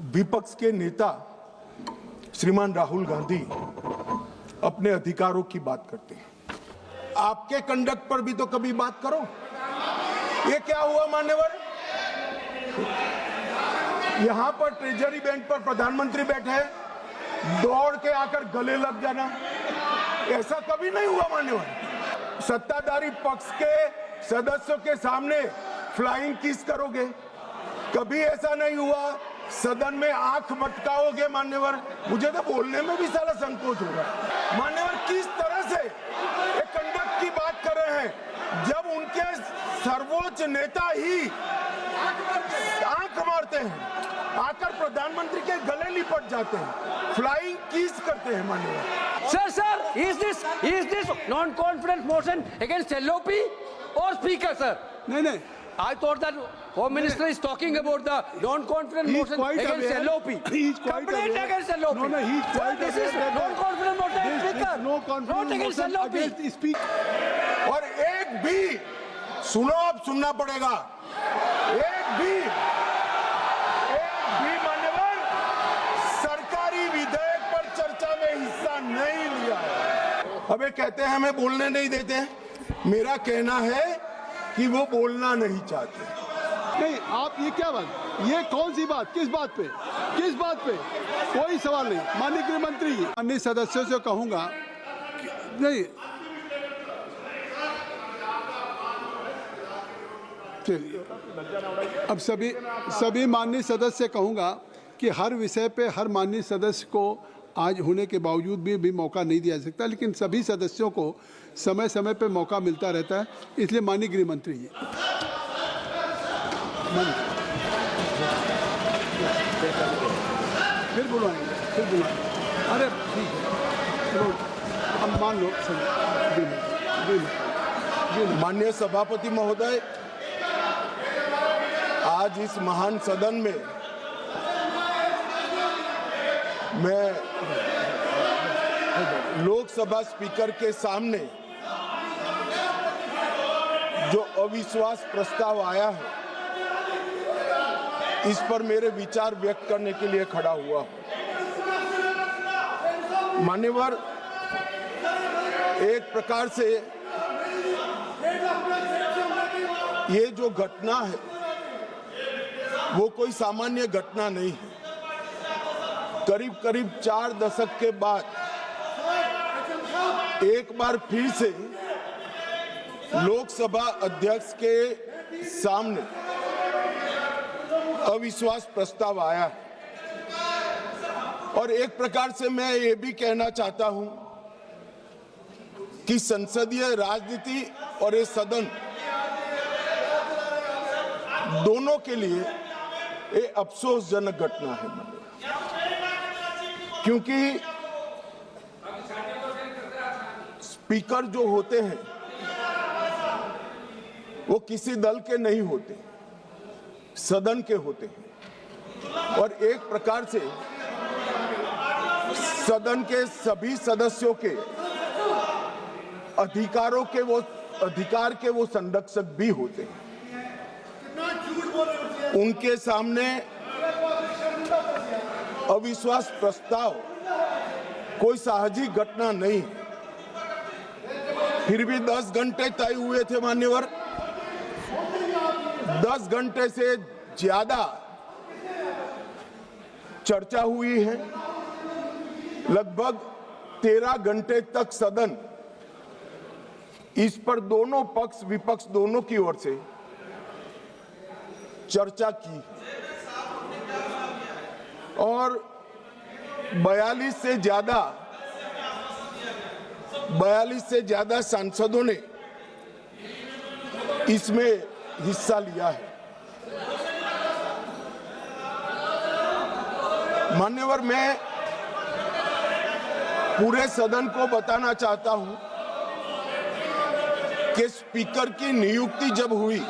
विपक्ष के नेता श्रीमान राहुल गांधी अपने अधिकारों की बात करते हैं। आपके कंडक्ट पर भी तो कभी बात करो। ये क्या हुआ मान्यवर? यहां पर ट्रेजरी बेंच पर प्रधानमंत्री बैठे हैं, दौड़ के आकर गले लग जाना, ऐसा कभी नहीं हुआ मान्यवर। सत्ताधारी पक्ष के सदस्यों के सामने फ्लाइंग किस करोगे? कभी ऐसा नहीं हुआ। सदन में आंख मटकाओगे मान्यवर? मुझे तो बोलने में भी सारा संकोच हो रहा है। मान्यवर किस तरह से एक कंडक्ट की बात कर रहे हैं जब उनके सर्वोच्च नेता ही आंख मारते हैं, आकर प्रधानमंत्री के गले लिपट जाते हैं, फ्लाइंग किस करते हैं मान्यवर। Sir, is this non-confidence motion against LOP or Speaker, sir? No. I thought that Home Minister is talking about the non-confidence motion against LOP. He's quite Complaint aware. against LOP. No, he's quite This is aware that non-confidence motion against This Speaker. is no confidence Not against motion LOP. against Speaker. और एक भी सुनो, अब सुनना पड़ेगा, एक भी मान्यवर सरकारी विधेयक पर चर्चा में हिस्सा नहीं लिया है। अब ये कहते हैं हमें बोलने नहीं देते। मेरा कहना है कि वो बोलना नहीं चाहते। नहीं, आप ये क्या बात, ये कौन सी बात, किस बात पे कोई सवाल नहीं। माननीय गृह मंत्री, माननीय सदस्यों से कहूंगा नहीं, चलिए अब सभी माननीय सदस्य कहूंगा कि हर विषय पे हर माननीय सदस्य को आज होने के बावजूद भी मौका नहीं दिया सकता, लेकिन सभी सदस्यों को समय समय पे मौका मिलता रहता है। इसलिए माननीय गृह मंत्री जी फिर बुलाएंगे। अरे ठीक है, चलो हम मान लो। माननीय सभापति महोदय, आज इस महान सदन में मैं लोकसभा स्पीकर के सामने जो अविश्वास प्रस्ताव आया है, इस पर मेरे विचार व्यक्त करने के लिए खड़ा हुआ हूं। मान्यवर, एक प्रकार से ये जो घटना है वो कोई सामान्य घटना नहीं है। करीब 4 दशक के बाद एक बार फिर से लोकसभा अध्यक्ष के सामने अविश्वास प्रस्ताव आया है। और एक प्रकार से मैं ये भी कहना चाहता हूं कि संसदीय राजनीति और ये सदन दोनों के लिए ये अफसोसजनक घटना है, क्योंकि स्पीकर जो होते हैं वो किसी दल के नहीं होते, सदन के होते हैं। और एक प्रकार से सदन के सभी सदस्यों के अधिकार के वो संरक्षक भी होते हैं। उनके सामने अविश्वास प्रस्ताव कोई साहजिक घटना नहीं। फिर भी 10 घंटे तय हुए थे मान्यवर। 10 घंटे से ज्यादा चर्चा हुई है। लगभग 13 घंटे तक सदन इस पर दोनों पक्ष विपक्ष दोनों की ओर से चर्चा की और 42 से ज्यादा सांसदों ने इसमें हिस्सा लिया है। मान्यवर, मैं पूरे सदन को बताना चाहता हूं कि स्पीकर की नियुक्ति जब हुई,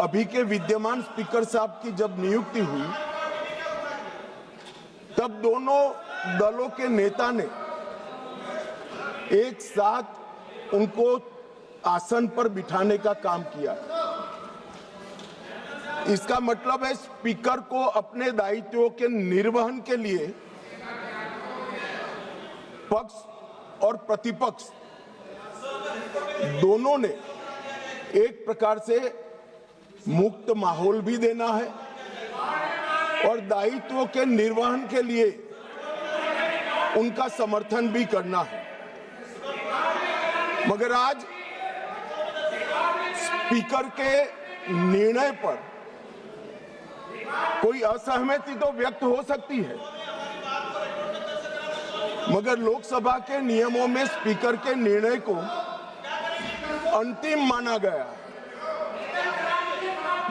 अभी के विद्यमान स्पीकर साहब की जब नियुक्ति हुई, तब दोनों दलों के नेता ने एक साथ उनको आसन पर बिठाने का काम किया। इसका मतलब है स्पीकर को अपने दायित्वों के निर्वहन के लिए पक्ष और प्रतिपक्ष दोनों ने एक प्रकार से मुक्त माहौल भी देना है और दायित्वों के निर्वहन के लिए उनका समर्थन भी करना है। मगर आज स्पीकर के निर्णय पर कोई असहमति तो व्यक्त हो सकती है, मगर लोकसभा के नियमों में स्पीकर के निर्णय को अंतिम माना गया है।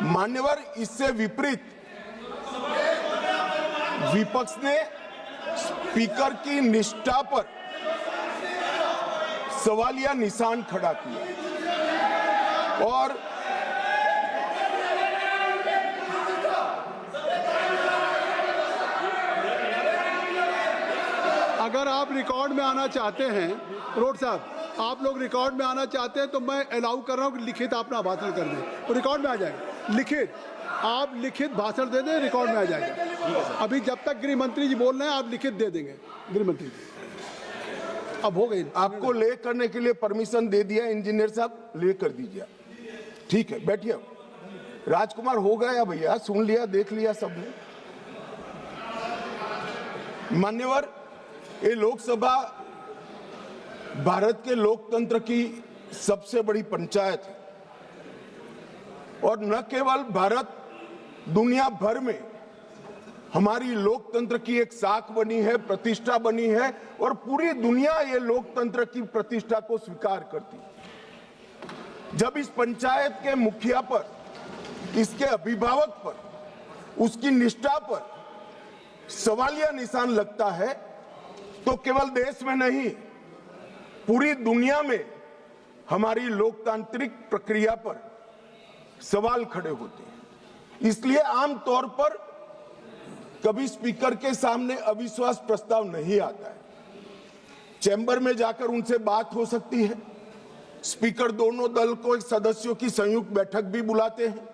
मान्यवर, इससे विपरीत विपक्ष ने स्पीकर की निष्ठा पर सवालिया निशान खड़ा किया और अगर आप रिकॉर्ड में आना चाहते हैं, रोड साहब, आप लोग रिकॉर्ड में आना चाहते हैं तो मैं अलाउ कर रहा हूं कि लिखित अपना भाषण कर दें, तो रिकॉर्ड में आ जाएगा। लिखित, आप लिखित भाषण दे दें, रिकॉर्ड में आ जाएगा। अभी जब तक गृह मंत्री जी बोल रहे हैं आप लिखित दे देंगे। गृह मंत्री जी अब हो गई, आपको ले करने के लिए परमिशन दे दिया इंजीनियर साहब, ले कर दीजिए। ठीक है, बैठिए। राजकुमार हो गया भैया, सुन लिया, देख लिया सबने। मान्यवर, ये लोकसभा भारत के लोकतंत्र की सबसे बड़ी पंचायत है और न केवल भारत, दुनिया भर में हमारी लोकतंत्र की एक साख बनी है, प्रतिष्ठा बनी है और पूरी दुनिया ये लोकतंत्र की प्रतिष्ठा को स्वीकार करती है। जब इस पंचायत के मुखिया पर, इसके अभिभावक पर, उसकी निष्ठा पर सवालिया निशान लगता है तो केवल देश में नहीं, पूरी दुनिया में हमारी लोकतांत्रिक प्रक्रिया पर सवाल खड़े होते हैं। इसलिए आमतौर पर कभी स्पीकर के सामने अविश्वास प्रस्ताव नहीं आता है। चैम्बर में जाकर उनसे बात हो सकती है। स्पीकर दोनों दल को एक सदस्यों की संयुक्त बैठक भी बुलाते हैं,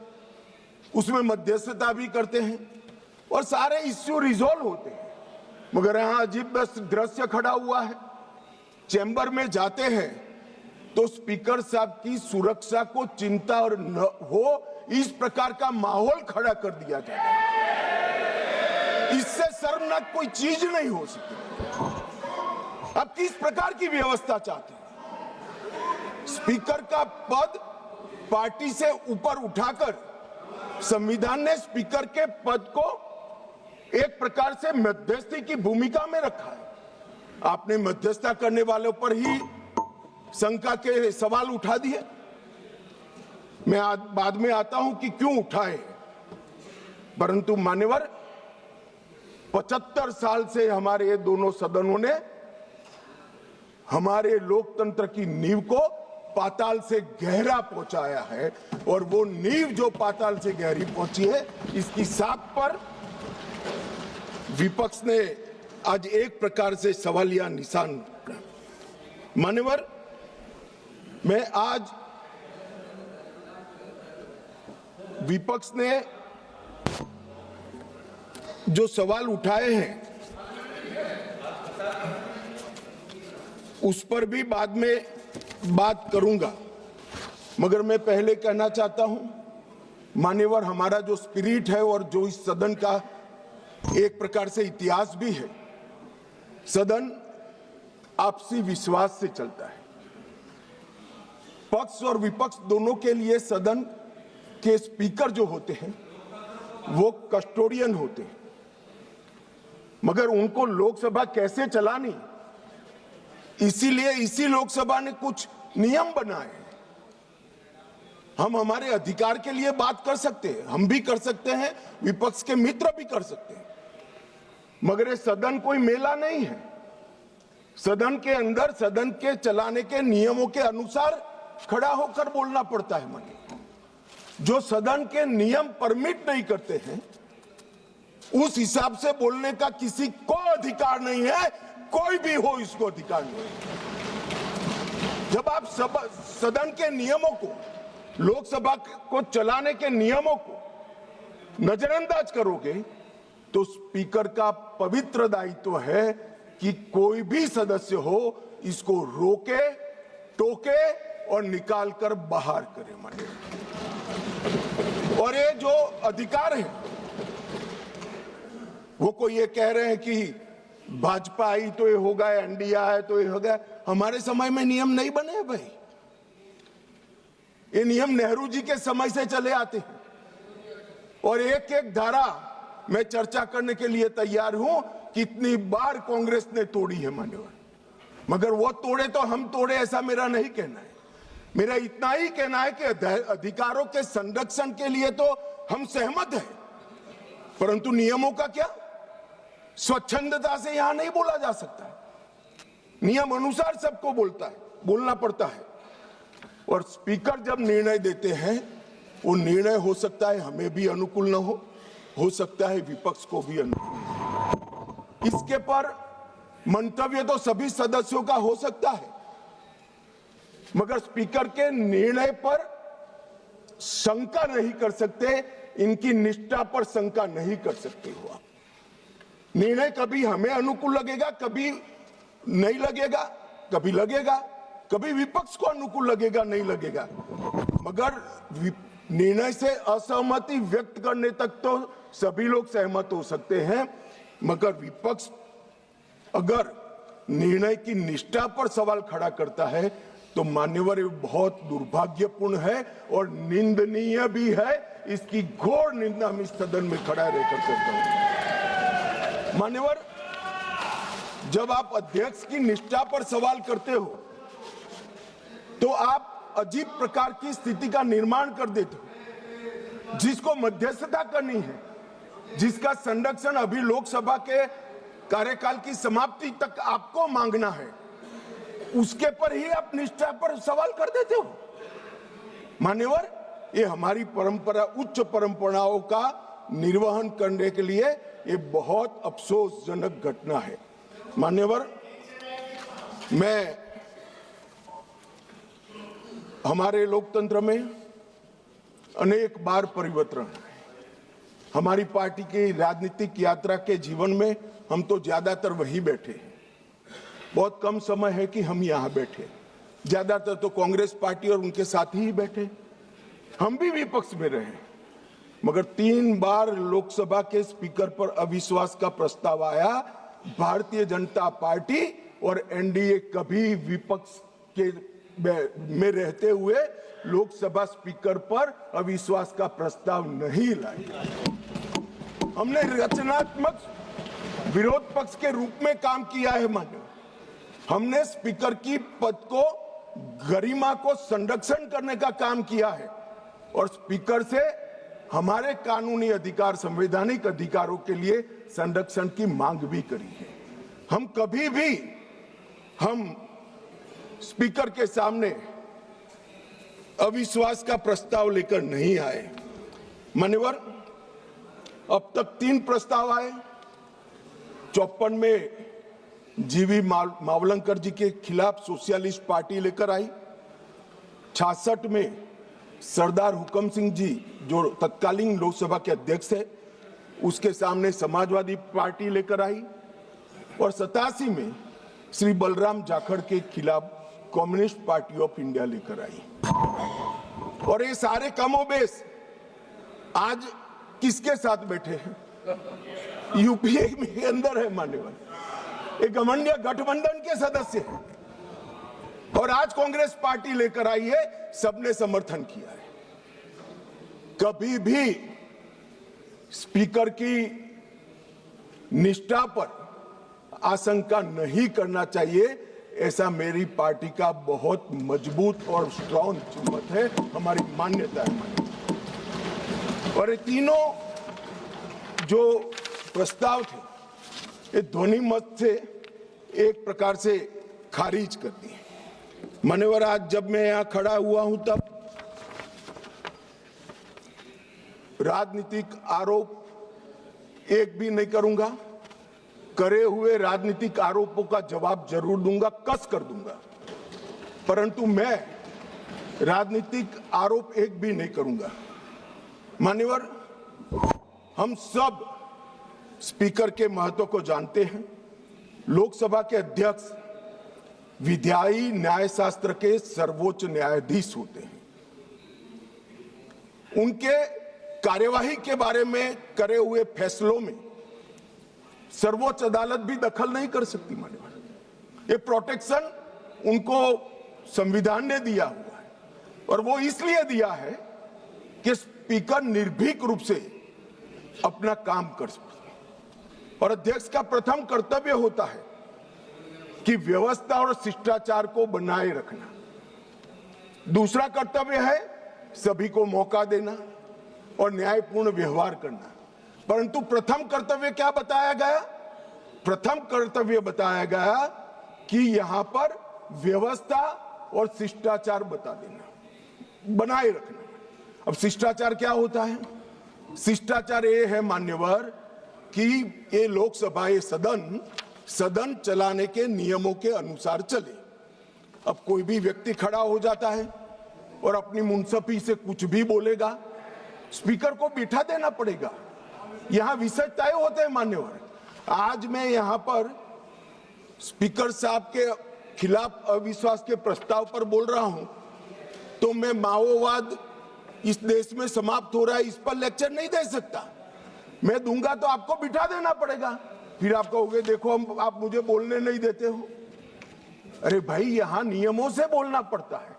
उसमें मध्यस्थता भी करते हैं और सारे इश्यू रिजॉल्व होते हैं। मगर यहां अजीब दृश्य खड़ा हुआ है। चैम्बर में जाते हैं तो स्पीकर साहब की सुरक्षा को चिंता और न हो, इस प्रकार का माहौल खड़ा कर दिया जाता है। इससे शर्मनाक कोई चीज नहीं हो सकती। अब किस प्रकार की व्यवस्था चाहते हैं? स्पीकर का पद पार्टी से ऊपर उठाकर संविधान ने स्पीकर के पद को एक प्रकार से मध्यस्थी की भूमिका में रखा है। आपने मध्यस्थता करने वालों पर ही शंका के सवाल उठा दिए। मैं बाद में आता हूं कि क्यों उठाए, परंतु मान्यवर, 75 साल से हमारे ये दोनों सदनों ने हमारे लोकतंत्र की नींव को पाताल से गहरा पहुंचाया है और वो नींव जो पाताल से गहरी पहुंची है, इसकी साख पर विपक्ष ने आज एक प्रकार से सवालिया निशान रखा। मान्यवर, मैं आज विपक्ष ने जो सवाल उठाए हैं उस पर भी बाद में बात करूंगा, मगर मैं पहले कहना चाहता हूं, मान्यवर, हमारा जो स्पिरिट है और जो इस सदन का एक प्रकार से इतिहास भी है, सदन आपसी विश्वास से चलता है। पक्ष और विपक्ष दोनों के लिए सदन के स्पीकर जो होते हैं वो कस्टोडियन होते हैं, मगर उनको लोकसभा कैसे चलानी, इसीलिए इसी लोकसभा ने कुछ नियम बनाए हैं। हम हमारे अधिकार के लिए बात कर सकते हैं, हम भी कर सकते हैं, विपक्ष के मित्र भी कर सकते हैं, मगर ये सदन कोई मेला नहीं है। सदन के अंदर सदन के चलाने के नियमों के अनुसार खड़ा होकर बोलना पड़ता है। मानिए, जो सदन के नियम परमिट नहीं करते हैं उस हिसाब से बोलने का किसी को अधिकार नहीं है, कोई भी हो इसको अधिकार नहीं है। जब आप सदन के नियमों को, लोकसभा को चलाने के नियमों को नजरअंदाज करोगे तो स्पीकर का पवित्र दायित्व है कि कोई भी सदस्य हो इसको रोके, टोके और निकाल कर बाहर करे। माननीय, और ये जो अधिकार है वो कोई ये कह रहे हैं कि भाजपा आई तो ये होगा, एनडीए आया तो ये होगा। हमारे समय में नियम नहीं बने हैं भाई, ये नियम नेहरू जी के समय से चले आते हैं और एक एक धारा मैं चर्चा करने के लिए तैयार हूं। कितनी बार कांग्रेस ने तोड़ी है मान्यवर, मगर वो तोड़े तो हम तोड़े ऐसा मेरा नहीं कहना है। मेरा इतना ही कहना है कि अधिकारों के संरक्षण के लिए तो हम सहमत हैं, परंतु नियमों का क्या? स्वच्छंदता से यहां नहीं बोला जा सकता। नियम अनुसार सबको बोलना पड़ता है। और स्पीकर जब निर्णय देते हैं वो निर्णय हो सकता है हमें भी अनुकूल न हो सकता है विपक्ष को भी अनुकूल न हो। इसके पर मंतव्य तो सभी सदस्यों का हो सकता है, मगर स्पीकर के निर्णय पर शंका नहीं कर सकते, इनकी निष्ठा पर शंका नहीं कर सकते हो आप। निर्णय कभी हमें अनुकूल लगेगा, कभी नहीं लगेगा, कभी लगेगा, कभी विपक्ष को अनुकूल लगेगा, नहीं लगेगा, मगर निर्णय से असहमति व्यक्त करने तक तो सभी लोग सहमत हो सकते हैं। मगर विपक्ष अगर निर्णय की निष्ठा पर सवाल खड़ा करता है तो मान्यवर ये बहुत दुर्भाग्यपूर्ण है और निंदनीय भी है। इसकी घोर निंदा हम इस सदन में खड़ा रहकर करता हूं। मान्यवर, जब आप अध्यक्ष की निष्ठा पर सवाल करते हो तो आप अजीब प्रकार की स्थिति का निर्माण कर देते हो। जिसको मध्यस्थता करनी है, जिसका संरक्षण अभी लोकसभा के कार्यकाल की समाप्ति तक आपको मांगना है, उसके पर ही आप निष्ठा पर सवाल कर देते हो। मान्यवर, ये हमारी परंपरा, उच्च परंपराओं का निर्वहन करने के लिए ये बहुत अफसोसजनक घटना है। मान्यवर, मैं हमारे लोकतंत्र में अनेक बार परिवर्तन है। हमारी पार्टी की राजनीतिक यात्रा के जीवन में हम तो ज्यादातर वहीं बैठे हैं। बहुत कम समय है कि हम यहाँ बैठे, ज्यादातर तो कांग्रेस पार्टी और उनके साथी ही बैठे। हम भी विपक्ष में रहे, मगर 3 बार लोकसभा के स्पीकर पर अविश्वास का प्रस्ताव आया। भारतीय जनता पार्टी और एनडीए कभी विपक्ष के में रहते हुए लोकसभा स्पीकर पर अविश्वास का प्रस्ताव नहीं लाया। हमने रचनात्मक विरोध पक्ष के रूप में काम किया है। मान्य, हमने स्पीकर की पद को, गरिमा को संरक्षण करने का काम किया है और स्पीकर से हमारे कानूनी अधिकार, संवैधानिक अधिकारों के लिए संरक्षण की मांग भी करी है। हम कभी भी स्पीकर के सामने अविश्वास का प्रस्ताव लेकर नहीं आए। मान्यवर, अब तक 3 प्रस्ताव आए। 54 में जीवी मावलंकर जी के खिलाफ सोशलिस्ट पार्टी लेकर आई। 66 में सरदार हुकम सिंह जी, जो तत्कालीन लोकसभा के अध्यक्ष है, उसके सामने समाजवादी पार्टी लेकर आई और 87 में श्री बलराम जाखड़ के खिलाफ कम्युनिस्ट पार्टी ऑफ इंडिया लेकर आई। और ये सारे कमोबेश आज किसके साथ बैठे हैं? यूपीए के अंदर है मान्यवर, एक घमंडिया गठबंधन के सदस्य हैं और आज कांग्रेस पार्टी लेकर आई है, सबने समर्थन किया है। कभी भी स्पीकर की निष्ठा पर आशंका नहीं करना चाहिए, ऐसा मेरी पार्टी का बहुत मजबूत और स्ट्रॉन्ग मत है, हमारी मान्यता है। और ये तीनों जो प्रस्ताव थे, ये ध्वनि मत से एक प्रकार से खारिज कर दिए। मान्यवर, आज जब मैं यहाँ खड़ा हुआ हूं तब राजनीतिक आरोप एक भी नहीं करूंगा। करे हुए राजनीतिक आरोपों का जवाब जरूर दूंगा, कस कर दूंगा, परंतु मैं राजनीतिक आरोप एक भी नहीं करूंगा। मान्यवर, हम सब स्पीकर के महत्व को जानते हैं। लोकसभा के अध्यक्ष विधायी न्यायशास्त्र के सर्वोच्च न्यायाधीश होते हैं। उनके कार्यवाही के बारे में करे हुए फैसलों में सर्वोच्च अदालत भी दखल नहीं कर सकती। माननीय, ये प्रोटेक्शन उनको संविधान ने दिया हुआ है और वो इसलिए दिया है कि स्पीकर निर्भीक रूप से अपना काम कर सके और अध्यक्ष का प्रथम कर्तव्य होता है कि व्यवस्था और शिष्टाचार को बनाए रखना। दूसरा कर्तव्य है सभी को मौका देना और न्यायपूर्ण व्यवहार करना। परंतु प्रथम कर्तव्य क्या बताया गया? प्रथम कर्तव्य बताया गया कि यहां पर व्यवस्था और शिष्टाचार बता देना, बनाए रखना। अब शिष्टाचार क्या होता है? शिष्टाचार ये है मान्यवर कि ये लोकसभा, ये सदन चलाने के नियमों के अनुसार चले। अब कोई भी व्यक्ति खड़ा हो जाता है और अपनी मुंसफी से कुछ भी बोलेगा, स्पीकर को बिठा देना पड़ेगा। यहां विषय तय होते हैं मान्यवर। आज मैं यहां पर स्पीकर साहब के खिलाफ अविश्वास के प्रस्ताव पर बोल रहा हूं, तो मैं माओवाद इस देश में समाप्त हो रहा है इस पर लेक्चर नहीं दे सकता। मैं दूंगा तो आपको बिठा देना पड़ेगा। फिर आप कहोगे देखो आप मुझे बोलने नहीं देते हो। अरे भाई, यहां नियमों से बोलना पड़ता है।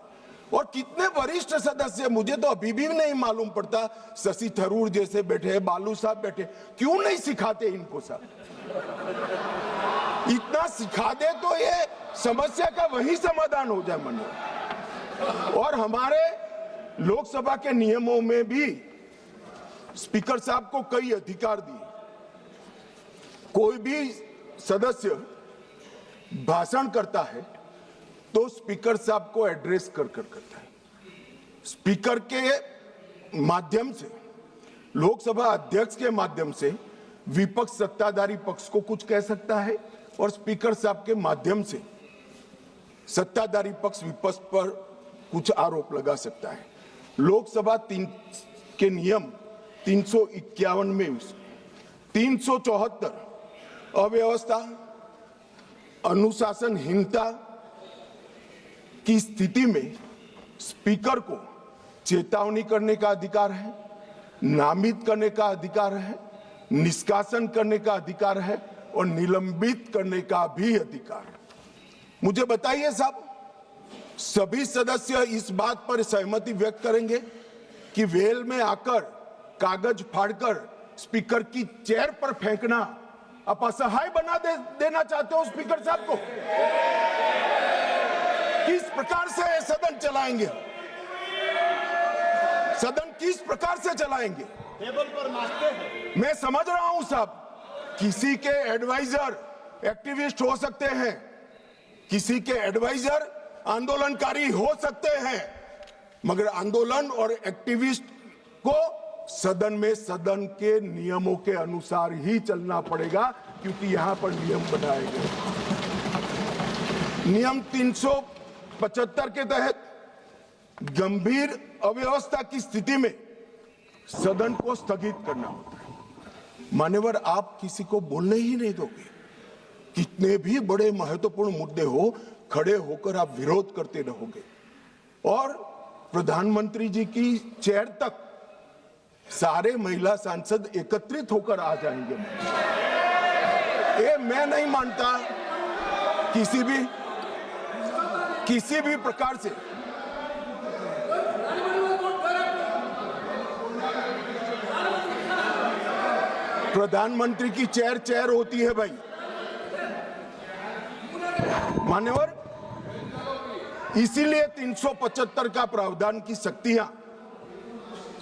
और कितने वरिष्ठ सदस्य, मुझे तो अभी भी नहीं मालूम पड़ता, शशि थरूर जैसे बैठे, बालू साहब बैठे, क्यों नहीं सिखाते इनको सब? इतना सिखा दे तो ये समस्या का वही समाधान हो जाए माननीय। और हमारे लोकसभा के नियमों में भी स्पीकर साहब को कई अधिकार दिए। कोई भी सदस्य भाषण करता है तो स्पीकर साहब को एड्रेस कर करता है। स्पीकर के माध्यम से, लोकसभा अध्यक्ष के माध्यम से विपक्ष सत्ताधारी पक्ष को कुछ कह सकता है और स्पीकर साहब के माध्यम से सत्ताधारी पक्ष विपक्ष पर कुछ आरोप लगा सकता है। लोकसभा के नियम 351 में 374 अव्यवस्था, अनुशासनहीनता की स्थिति में स्पीकर को चेतावनी करने का अधिकार है, नामित करने का अधिकार है, निष्कासन करने का अधिकार है और निलंबित करने का भी अधिकार है। मुझे बताइए साहब, सभी सदस्य इस बात पर सहमति व्यक्त करेंगे कि वेल में आकर कागज फाड़कर स्पीकर की चेयर पर फेंकना आप असहाय बना देना चाहते हो स्पीकर साहब को? किस प्रकार से सदन चलाएंगे? सदन किस प्रकार से चलाएंगे? टेबल पर नाचते हैं। मैं समझ रहा हूं साहब, किसी के एडवाइजर एक्टिविस्ट हो सकते हैं, किसी के एडवाइजर आंदोलनकारी हो सकते हैं, मगर आंदोलन और एक्टिविस्ट को सदन में सदन के नियमों के अनुसार ही चलना पड़ेगा, क्योंकि यहां पर नियम बनाए गए। नियम 375 के तहत गंभीर अव्यवस्था की स्थिति में सदन को स्थगित करना होता है। मान्यवर, आप किसी को बोलने ही नहीं दोगे। कितने भी बड़े महत्वपूर्ण मुद्दे हो, खड़े होकर आप विरोध करते रहोगे और प्रधानमंत्री जी की चेयर तक सारे महिला सांसद एकत्रित होकर आ जाएंगे। ये मैं नहीं मानता किसी भी प्रकार से प्रधानमंत्री की चेयर होती है भाई। मान्यवर, इसीलिए 375 का प्रावधान की शक्तियां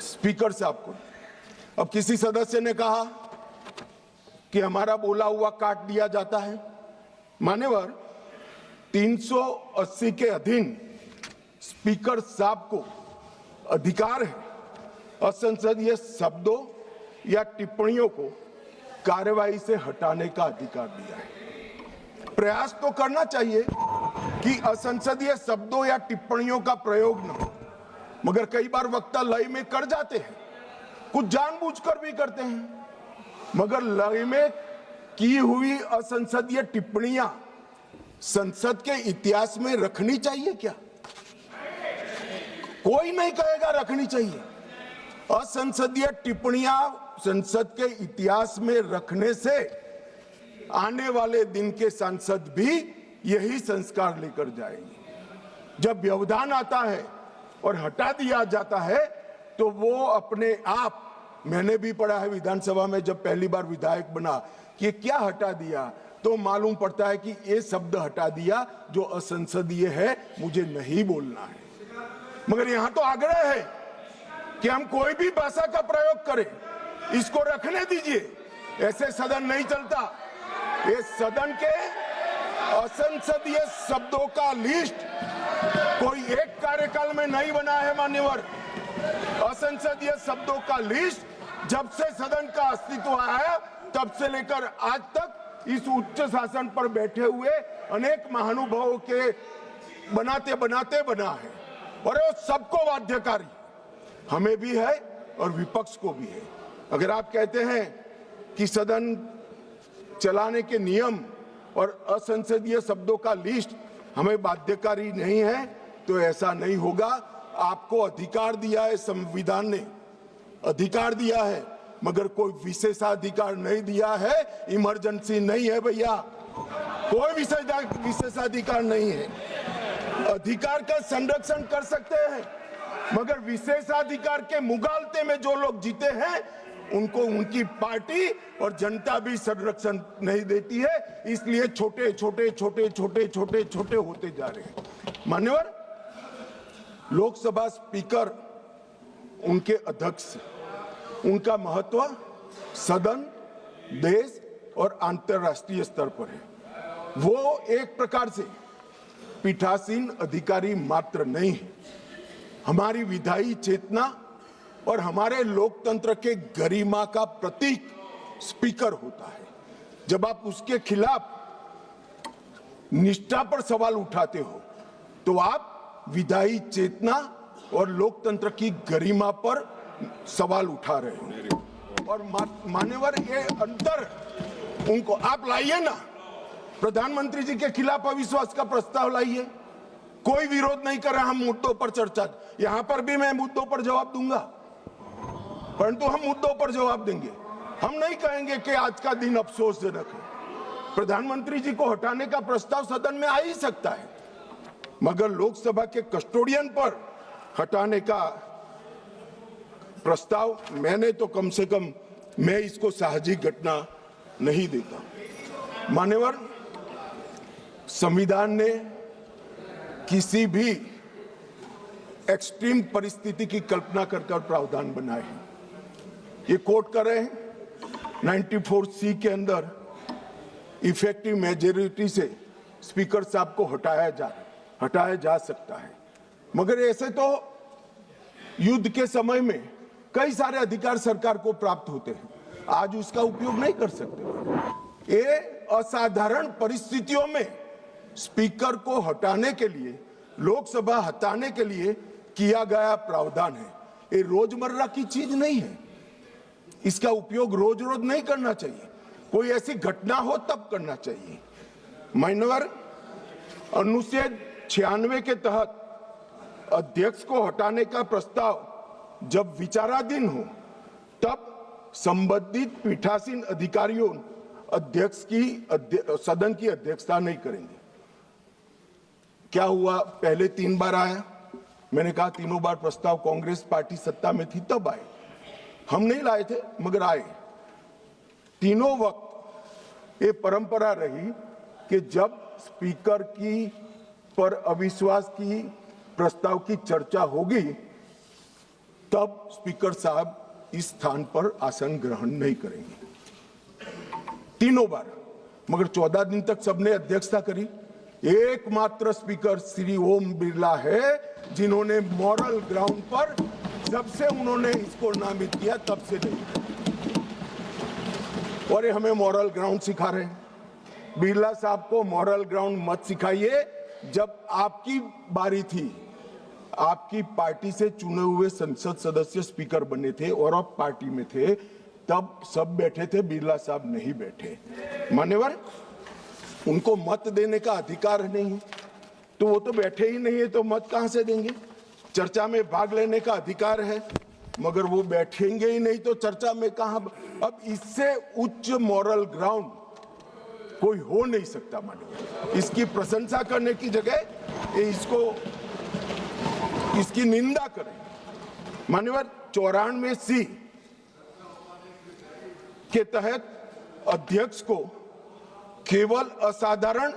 स्पीकर साहब को। अब किसी सदस्य ने कहा कि हमारा बोला हुआ काट दिया जाता है। मान्यवर, 380 के अधीन स्पीकर साहब को अधिकार है असंसदीय शब्दों या टिप्पणियों को कार्यवाही से हटाने का अधिकार दिया है। प्रयास तो करना चाहिए कि असंसदीय शब्दों या टिप्पणियों का प्रयोग न हो, मगर कई बार वक्ता लय में कर जाते हैं, कुछ जानबूझकर भी करते हैं। मगर लय में की हुई असंसदीय टिप्पणियां संसद के इतिहास में रखनी चाहिए क्या? कोई नहीं कहेगा रखनी चाहिए। असंसदीय टिप्पणियां संसद के इतिहास में रखने से आने वाले दिन के सांसद भी यही संस्कार लेकर जाएंगे। जब व्यवधान आता है और हटा दिया जाता है तो वो अपने आप, मैंने भी पढ़ा है विधानसभा में जब पहली बार विधायक बना कि क्या हटा दिया, तो मालूम पड़ता है कि ये शब्द हटा दिया जो असंसदीय है, मुझे नहीं बोलना है। मगर यहां तो आग्रह है कि हम कोई भी भाषा का प्रयोग करें, इसको रखने दीजिए। ऐसे सदन नहीं चलता। ये सदन के असंसदीय शब्दों का लिस्ट कोई एक कार्यकाल में नहीं बना है मान्यवर। असंसदीय शब्दों का लिस्ट जब से सदन का अस्तित्व आया तब से लेकर आज तक इस उच्च शासन पर बैठे हुए अनेक महानुभावों के बनाते बनाते बना है, और वो सबको बाध्यकारी, हमें भी है और विपक्ष को भी है। अगर आप कहते हैं कि सदन चलाने के नियम और असंसदीय शब्दों का लिस्ट हमें बाध्यकारी नहीं है, तो ऐसा नहीं होगा। आपको अधिकार दिया है, संविधान ने अधिकार दिया है, मगर कोई विशेषाधिकार नहीं दिया है। इमरजेंसी नहीं है भैया, कोई विशेषाधिकार नहीं है। अधिकार का संरक्षण कर सकते हैं, मगर विशेषाधिकार के मुगालते में जो लोग जीते हैं उनको उनकी पार्टी और जनता भी संरक्षण नहीं देती है। इसलिए छोटे छोटे छोटे छोटे छोटे छोटे होते जा रहे हैं। मान्यवर, लोकसभा स्पीकर, उनके अध्यक्ष, उनका महत्व सदन, देश और अंतर्राष्ट्रीय स्तर पर है। वो एक प्रकार से पीठासीन अधिकारी मात्र नहीं है, हमारी विधायी चेतना और हमारे लोकतंत्र के गरिमा का प्रतीक स्पीकर होता है। जब आप उसके खिलाफ निष्ठा पर सवाल उठाते हो तो आप विधायी चेतना और लोकतंत्र की गरिमा पर सवाल उठा रहे हो। और मान्यवर, ये अंतर उनको आप लाइए ना, प्रधानमंत्री जी के खिलाफ अविश्वास का प्रस्ताव लाइए, कोई विरोध नहीं कर रहा। हम मुद्दों पर चर्चा, यहां पर भी मैं मुद्दों पर जवाब दूंगा, परंतु हम मुद्दों पर जवाब देंगे। हम नहीं कहेंगे कि आज का दिन अफसोसजनक है। प्रधानमंत्री जी को हटाने का प्रस्ताव सदन में आ ही सकता है, मगर लोकसभा के कस्टोडियन पर हटाने का प्रस्ताव मैंने तो कम से कम मैं इसको साहजिक घटना नहीं देता। मान्यवर, संविधान ने किसी भी एक्सट्रीम परिस्थिति की कल्पना कर प्रावधान बनाए हैं। ये कोट कर रहे हैं 94C के अंदर इफेक्टिव मेजोरिटी से स्पीकर साहब को हटाया जा सकता है, मगर ऐसे तो युद्ध के समय में कई सारे अधिकार सरकार को प्राप्त होते हैं, आज उसका उपयोग नहीं कर सकते। ये असाधारण परिस्थितियों में स्पीकर को हटाने के लिए, लोकसभा हटाने के लिए किया गया प्रावधान है। ये रोजमर्रा की चीज नहीं है, इसका उपयोग रोज रोज नहीं करना चाहिए, कोई ऐसी घटना हो तब करना चाहिए। मान्यवर, अनुच्छेद 96 के तहत अध्यक्ष को हटाने का प्रस्ताव जब विचाराधीन हो तब संबंधित पीठासीन अधिकारियों अध्यक्ष की सदन की अध्यक्षता नहीं करेंगे। क्या हुआ, पहले 3 बार आया, मैंने कहा तीनों बार प्रस्ताव कांग्रेस पार्टी सत्ता में थी तब आए, हम नहीं लाए थे मगर आए। तीनों वक्त ये परंपरा रही कि जब स्पीकर की पर अविश्वास की प्रस्ताव की चर्चा होगी तब स्पीकर साहब इस स्थान पर आसन ग्रहण नहीं करेंगे, तीनों बार। मगर 14 दिन तक सबने अध्यक्षता करी। एकमात्र स्पीकर श्री ओम बिरला है जिन्होंने मॉरल ग्राउंड पर, जब से उन्होंने इसको नामित किया तब से नहीं, और ये हमें मॉरल ग्राउंड सिखा रहे हैं। बिरला साहब को मॉरल ग्राउंड मत सिखाइए। जब आपकी बारी थी, आपकी पार्टी से चुने हुए संसद सदस्य स्पीकर बने थे और आप पार्टी में थे, तब सब बैठे थे, बिरला साहब नहीं बैठे। मान्यवर, उनको मत देने का अधिकार नहीं है, तो वो तो बैठे ही नहीं है, तो मत कहां से देंगे? चर्चा में भाग लेने का अधिकार है, मगर वो बैठेंगे ही नहीं तो चर्चा में कहां? अब इससे उच्च मॉरल ग्राउंड कोई हो नहीं सकता। मान्यवर, इसकी प्रशंसा करने की जगह इसकी निंदा करें। मान्यवर, 94C के तहत अध्यक्ष को केवल असाधारण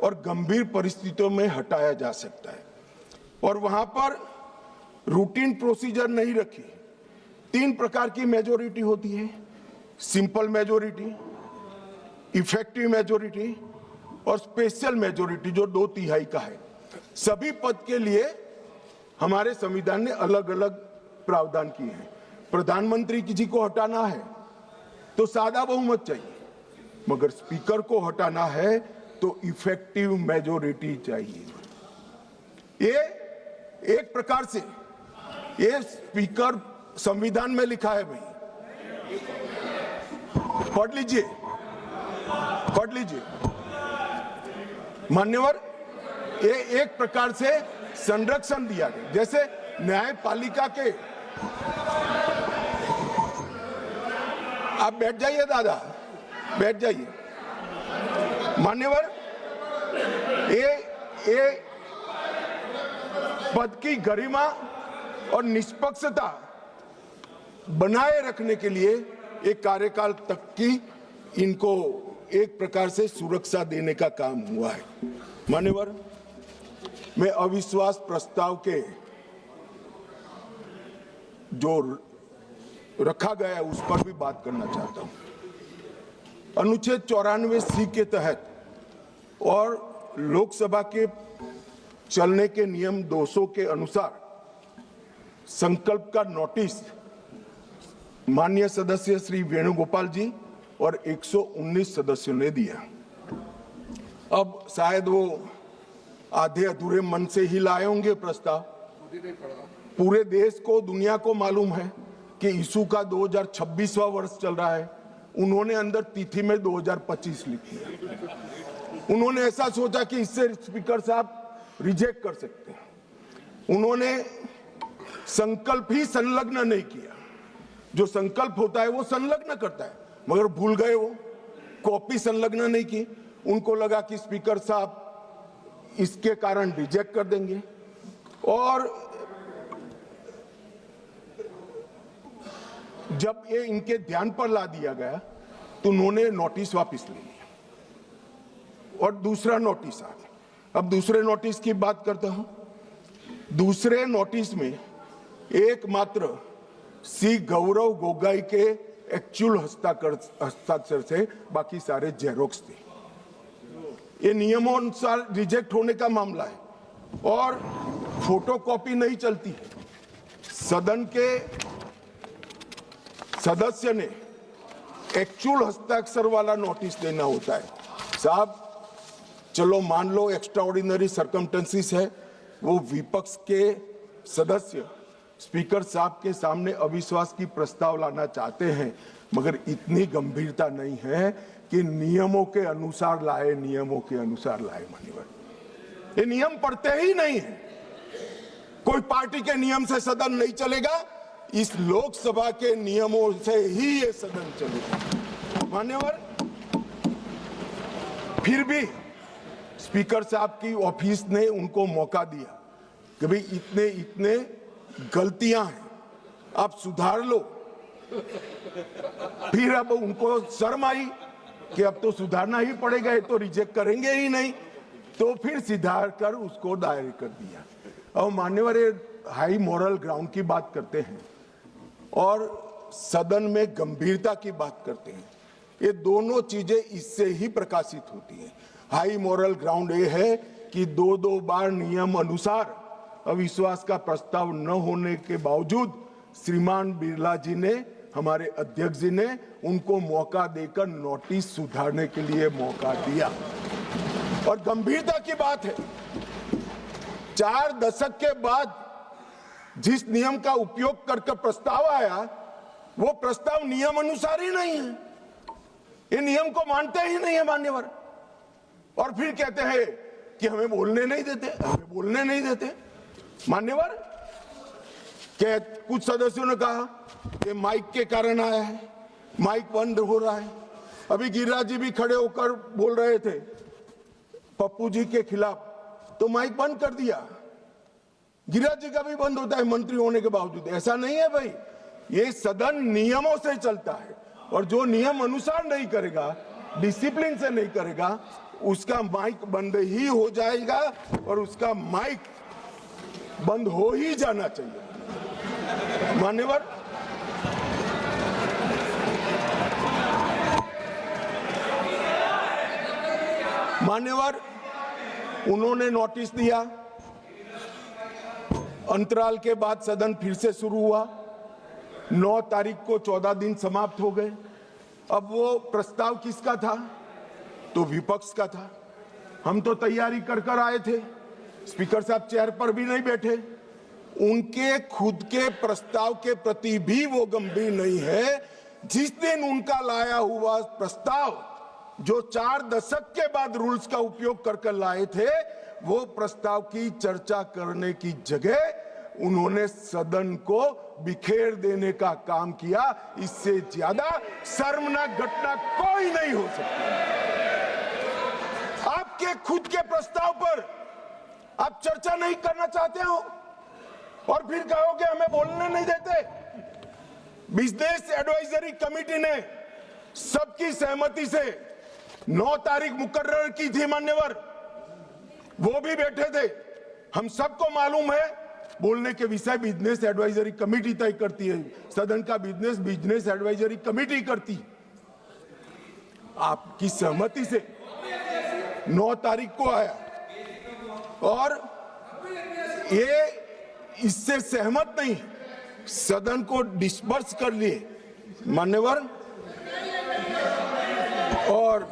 और गंभीर परिस्थितियों में हटाया जा सकता है, और वहां पर रूटीन प्रोसीजर नहीं रखी। 3 प्रकार की मेजोरिटी होती है: सिंपल मेजोरिटी, इफेक्टिव मेजोरिटी और स्पेशल मेजोरिटी, जो 2/3 का है। सभी पद के लिए हमारे संविधान ने अलग अलग प्रावधान किए हैं। प्रधानमंत्री जी को हटाना है तो सादा बहुमत चाहिए, मगर स्पीकर को हटाना है तो इफेक्टिव मेजोरिटी चाहिए। ये एक प्रकार से ये स्पीकर संविधान में लिखा है भाई, पढ़ लीजिए, पढ़ लीजिए। मान्यवर, ये एक प्रकार से संरक्षण दिया गया, जैसे न्यायपालिका के। आप बैठ जाइए दादा, बैठ जाइए। मान्यवर, ये पद की गरिमा और निष्पक्षता बनाए रखने के लिए एक कार्यकाल तक की इनको एक प्रकार से सुरक्षा देने का काम हुआ है। मान्यवर, मैं अविश्वास प्रस्ताव के जो रखा गया है उस पर भी बात करना चाहता हूं। अनुच्छेद 94C के तहत और लोकसभा के चलने के नियम 200 के अनुसार संकल्प का नोटिस माननीय सदस्य श्री वेणुगोपाल जी और 119 सदस्यों ने दिया। अब शायद वो आधे अधूरे मन से ही लाए होंगे प्रस्ताव। पूरे देश को, दुनिया को मालूम है कि यीशु का 2026वां वर्ष चल रहा है। उन्होंने अंदर तिथि में 2025 लिखी है। उन्होंने ऐसा सोचा कि इससे स्पीकर साहब रिजेक्ट कर सकते हैं। उन्होंने संकल्प ही संलग्न नहीं किया। जो संकल्प होता है वो संलग्न करता है, मगर भूल गए, वो कॉपी संलग्न नहीं की। उनको लगा कि स्पीकर साहब इसके कारण रिजेक्ट कर देंगे, और जब ये इनके ध्यान पर ला दिया गया तो उन्होंने नोटिस वापस ले लिया और दूसरा नोटिस आ गया। अब दूसरे नोटिस की बात करता हूं। दूसरे नोटिस में एकमात्र सी गौरव गोगोई के एक्चुअल हस्ताक्षर से बाकी सारे जेरोक्स थे। ये नियमों अनुसार रिजेक्ट होने का मामला है और फोटोकॉपी नहीं चलती है। सदन के सदस्य ने एक्चुअल हस्ताक्षर वाला नोटिस देना होता है। साहब, चलो मान लो एक्स्ट्राऑर्डिनरी सर्कमस्टेंसेस है, वो विपक्ष के सदस्य स्पीकर साहब के सामने अविश्वास की प्रस्ताव लाना चाहते हैं, मगर इतनी गंभीरता नहीं है कि नियमों के अनुसार लाए, नियमों के अनुसार लाए। मान्यवर, ये नियम पढ़ते ही नहीं है। कोई पार्टी के नियम से सदन नहीं चलेगा, इस लोकसभा के नियमों से ही ये सदन चलेगा। मान्यवर, फिर भी स्पीकर साहब की ऑफिस ने उनको मौका दिया कि भाई इतने इतने गलतियां हैं, आप सुधार लो। फिर अब उनको शर्म आई कि अब तो सुधारना ही पड़ेगा, ये तो रिजेक्ट करेंगे ही नहीं, तो फिर सुधार कर उसको दायर कर दिया। और मान्यवर, ये हाई मॉरल ग्राउंड की बात करते हैं और सदन में गंभीरता की बात करते हैं। ये दोनों चीजें इससे ही प्रकाशित होती हैं। हाई मॉरल ग्राउंड ये है कि दो बार नियम अनुसार अविश्वास का प्रस्ताव न होने के बावजूद श्रीमान बिरला जी ने, हमारे अध्यक्ष जी ने उनको मौका देकर नोटिस सुधारने के लिए मौका दिया। और गंभीरता की बात है, 4 दशक के बाद जिस नियम का उपयोग करके प्रस्ताव आया वो प्रस्ताव नियम अनुसार ही नहीं है, ये नियम को मानते ही नहीं है मान्यवर। और फिर कहते हैं कि हमें बोलने नहीं देते, मान्यवर। कुछ सदस्यों ने कहा कि माइक के कारण आया है, माइक बंद हो रहा है। अभी गिरिराज जी भी खड़े होकर बोल रहे थे पप्पू जी के खिलाफ, तो माइक बंद कर दिया। गिरिराज जी का भी बंद होता है मंत्री होने के बावजूद। ऐसा नहीं है भाई, ये सदन नियमों से चलता है, और जो नियम अनुसार नहीं करेगा, डिसिप्लिन से नहीं करेगा, उसका माइक बंद ही हो जाएगा, और उसका माइक बंद हो ही जाना चाहिए मान्यवर। उन्होंने नोटिस दिया, अंतराल के बाद सदन फिर से शुरू हुआ। 9 तारीख को 14 दिन समाप्त हो गए। अब वो प्रस्ताव किसका था? तो विपक्ष का था। हम तो तैयारी कर आए थे, स्पीकर साहब चेयर पर भी नहीं बैठे। उनके खुद के प्रस्ताव के प्रति भी वो गंभीर नहीं है। जिस दिन उनका लाया हुआ प्रस्ताव, जो 4 दशक के बाद रूल्स का उपयोग कर लाए थे, वो प्रस्ताव की चर्चा करने की जगह उन्होंने सदन को बिखेर देने का काम किया। इससे ज्यादा शर्मनाक घटना कोई नहीं हो सकती। आपके खुद के प्रस्ताव पर आप चर्चा नहीं करना चाहते हो, और फिर कहोगे हमें बोलने नहीं देते। बिजनेस एडवाइजरी कमेटी ने सबकी सहमति से 9 तारीख मुकर्रर की थी मान्यवर, वो भी बैठे थे। हम सबको मालूम है बोलने के विषय बिजनेस एडवाइजरी कमेटी तय करती है, सदन का बिजनेस एडवाइजरी कमेटी करती। आपकी सहमति से 9 तारीख को आया, और ये इससे सहमत नहीं, सदन को डिस्पर्स कर लिए मान्यवर। और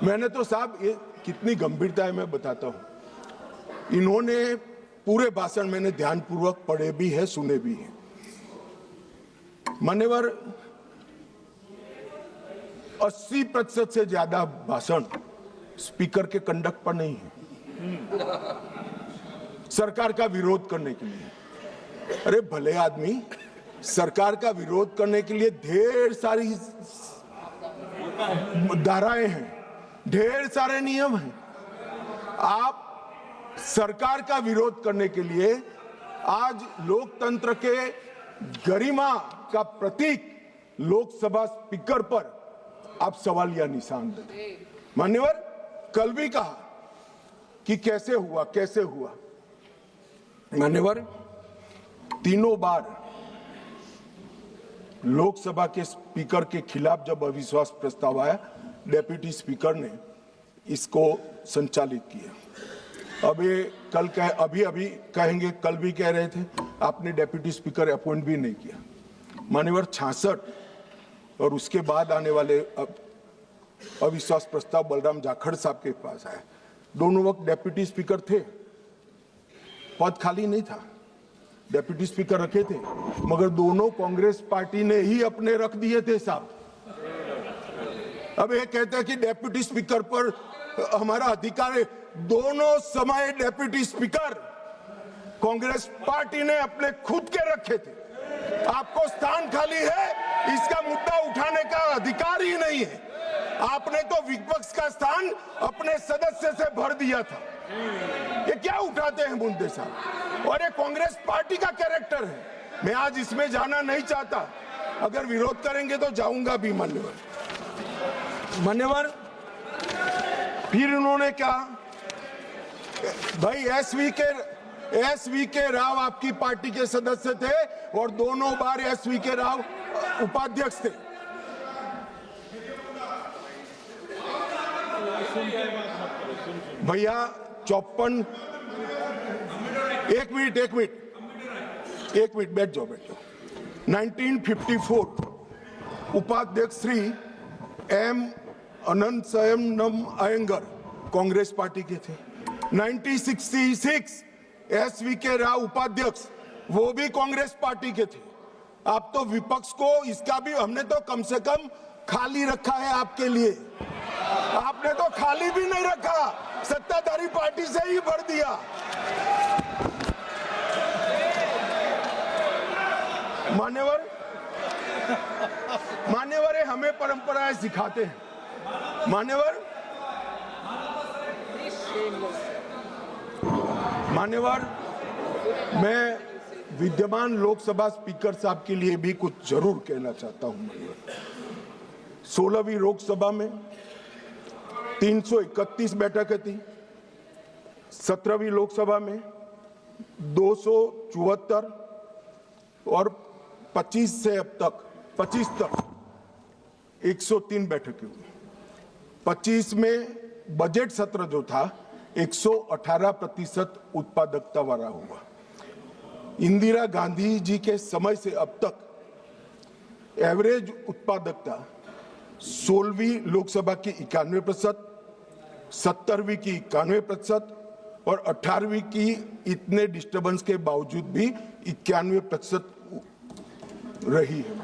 मैंने तो साहब, ये कितनी गंभीरता है मैं बताता हूं। इन्होंने पूरे भाषण मैंने ध्यानपूर्वक पढ़े भी है, सुने भी है मान्यवर। 80% से ज्यादा भाषण स्पीकर के कंडक्ट पर नहीं है, सरकार का विरोध करने के लिए। अरे भले आदमी, सरकार का विरोध करने के लिए ढेर सारी धाराएं हैं, ढेर सारे नियम हैं। आप सरकार का विरोध करने के लिए आज लोकतंत्र के गरिमा का प्रतीक लोकसभा स्पीकर पर आप सवालिया निशान देते। मान्यवर, कल भी कहा कि कैसे हुआ मान्यवर। तीनों बार लोकसभा के स्पीकर के खिलाफ जब अविश्वास प्रस्ताव आया, डेप्यूटी स्पीकर ने इसको संचालित किया। अब ये कल अभी कहेंगे, कल भी कह रहे थे आपने डेप्यूटी स्पीकर अपॉइंट भी नहीं किया मान्यवर। 66 और उसके बाद आने वाले अविश्वास प्रस्ताव बलराम जाखड़ साहब के पास आया। दोनों वक्त डेप्यूटी स्पीकर थे, पद खाली नहीं था, डेप्यूटी स्पीकर रखे थे, मगर दोनों कांग्रेस पार्टी ने ही अपने रख दिए थे साहब। अब ये कहते हैं कि डेप्यूटी स्पीकर पर हमारा अधिकार है। दोनों समय डेप्यूटी स्पीकर कांग्रेस पार्टी ने अपने खुद के रखे थे। आपको स्थान खाली है, इसका मुद्दा उठाने का अधिकार ही नहीं है। आपने तो विपक्ष का स्थान अपने सदस्य से भर दिया था। ये क्या उठाते हैं मुद्दे साहब, और ये कांग्रेस पार्टी का कैरेक्टर है। मैं आज इसमें जाना नहीं चाहता, अगर विरोध करेंगे तो जाऊंगा भी मान्यवर। फिर उन्होंने कहा भाई एसवी के राव आपकी पार्टी के सदस्य थे, और दोनों बार एसवी के राव उपाध्यक्ष थे। भैया 54 एक मिनट बैठ जाओ। 1954 उपाध्यक्ष श्री एम अनंतशयनम अयंगर कांग्रेस पार्टी के थे। 1966 एसवी के राव उपाध्यक्ष, वो भी कांग्रेस पार्टी के थे। आप तो विपक्ष को इसका भी, हमने तो कम से कम खाली रखा है आपके लिए, आपने तो खाली भी नहीं रखा, सत्ताधारी पार्टी से ही भर दिया। मान्यवर हमें परंपराएं सिखाते हैं। मान्यवर मैं विद्यमान लोकसभा स्पीकर साहब के लिए भी कुछ जरूर कहना चाहता हूं। 16वीं लोकसभा में 331 बैठकें थी, 17वीं लोकसभा में 274 और 25 से अब तक 25 तक 103 बैठकें हुई। 25 में बजट सत्र जो था 118% उत्पादकता वाला हुआ। इंदिरा गांधी जी के समय से अब तक एवरेज उत्पादकता 16वीं लोकसभा की 91%, 17वीं की 91% और 18वीं की इतने डिस्टर्बेंस के बावजूद भी 91% रही है।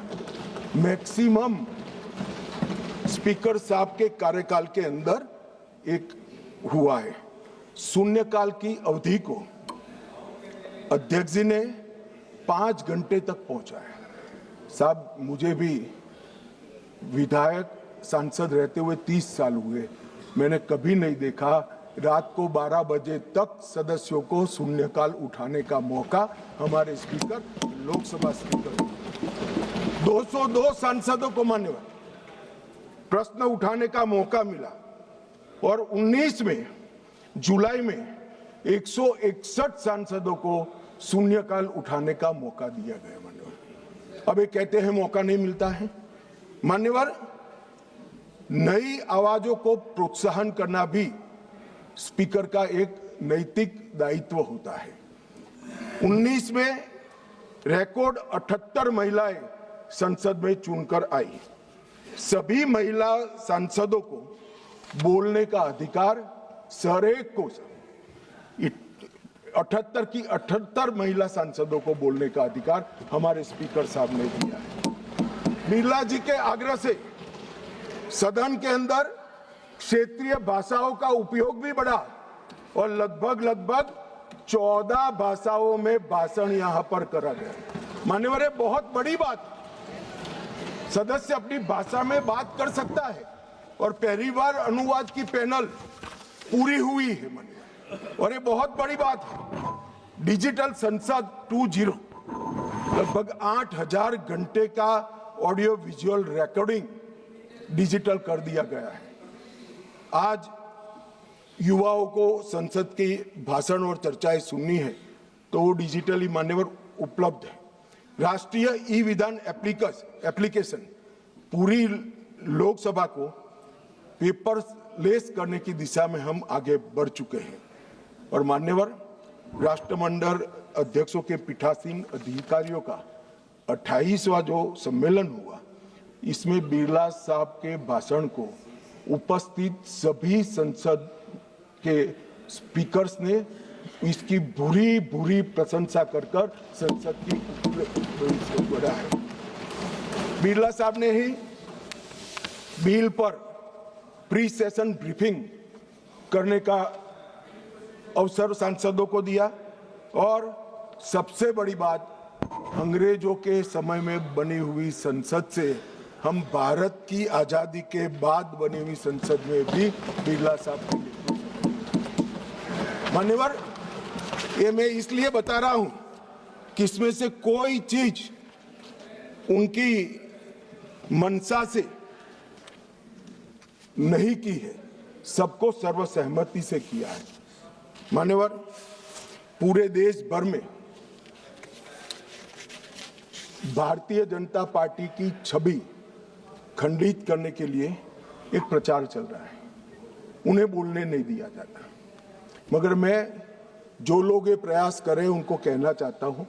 मैक्सिमम स्पीकर साहब के कार्यकाल के अंदर एक हुआ है। शून्यकाल की अवधि को अध्यक्ष जी ने 5 घंटे तक पहुंचा है। साहब मुझे भी विधायक सांसद रहते हुए 30 साल हुए, मैंने कभी नहीं देखा रात को 12 बजे तक सदस्यों को शून्यकाल उठाने का मौका हमारे स्पीकर, लोकसभा स्पीकर 202 सांसदों को मान्यवर प्रश्न उठाने का मौका मिला और 19 में जुलाई में 161 सांसदों को शून्यकाल उठाने का मौका दिया गया। मान्यवर अब ये कहते हैं मौका नहीं मिलता है। मान्यवर नई आवाजों को प्रोत्साहन करना भी स्पीकर का एक नैतिक दायित्व होता है। 19 में रिकॉर्ड 78 महिलाएं संसद में चुनकर आई। सभी महिला सांसदों को बोलने का अधिकार हरेक को 78 की 78 महिला सांसदों को बोलने का अधिकार हमारे स्पीकर साहब ने दिया है। बिरला जी के आग्रह से सदन के अंदर क्षेत्रीय भाषाओं का उपयोग भी बढ़ा और लगभग 14 भाषाओं में भाषण यहां पर करा गया। मान्यवर बहुत बड़ी बात, सदस्य अपनी भाषा में बात कर सकता है और पहली बार अनुवाद की पैनल पूरी हुई है मान्यवर, और ये बहुत बड़ी बात है। डिजिटल संसद 2.0 लगभग 8000 घंटे का ऑडियो विजुअल रिकॉर्डिंग डिजिटल कर दिया गया है। आज युवाओं को संसद की भाषण और चर्चाएं सुननी है तो वो डिजिटली मान्यवर उपलब्ध है। राष्ट्रीय ई विधान एप्लीकेशन पूरी लोकसभा को पेपरलेस करने की दिशा में हम आगे बढ़ चुके हैं। और मान्यवर राष्ट्रमंडल अध्यक्षों के पीठासीन अधिकारियों का 28वां जो सम्मेलन हुआ, इसमें बिरला साहब के भाषण को उपस्थित सभी संसद के स्पीकर्स ने इसकी बुरी प्रशंसा कर संसद की बढ़ा है। बिरला साहब ने ही बिल पर प्री सेशन ब्रीफिंग करने का अवसर सांसदों को दिया और सबसे बड़ी बात, अंग्रेजों के समय में बनी हुई संसद से हम भारत की आजादी के बाद बनी हुई संसद में भी बिरला साहब के मान्यवर, ये मैं इसलिए बता रहा हूं कि इसमें से कोई चीज उनकी मंशा से नहीं की है, सबको सर्वसहमति से किया है। मान्यवर पूरे देश भर में भारतीय जनता पार्टी की छवि खंडित करने के लिए एक प्रचार चल रहा है, उन्हें बोलने नहीं दिया जाता। मगर मैं जो लोग ये प्रयास करें उनको कहना चाहता हूं,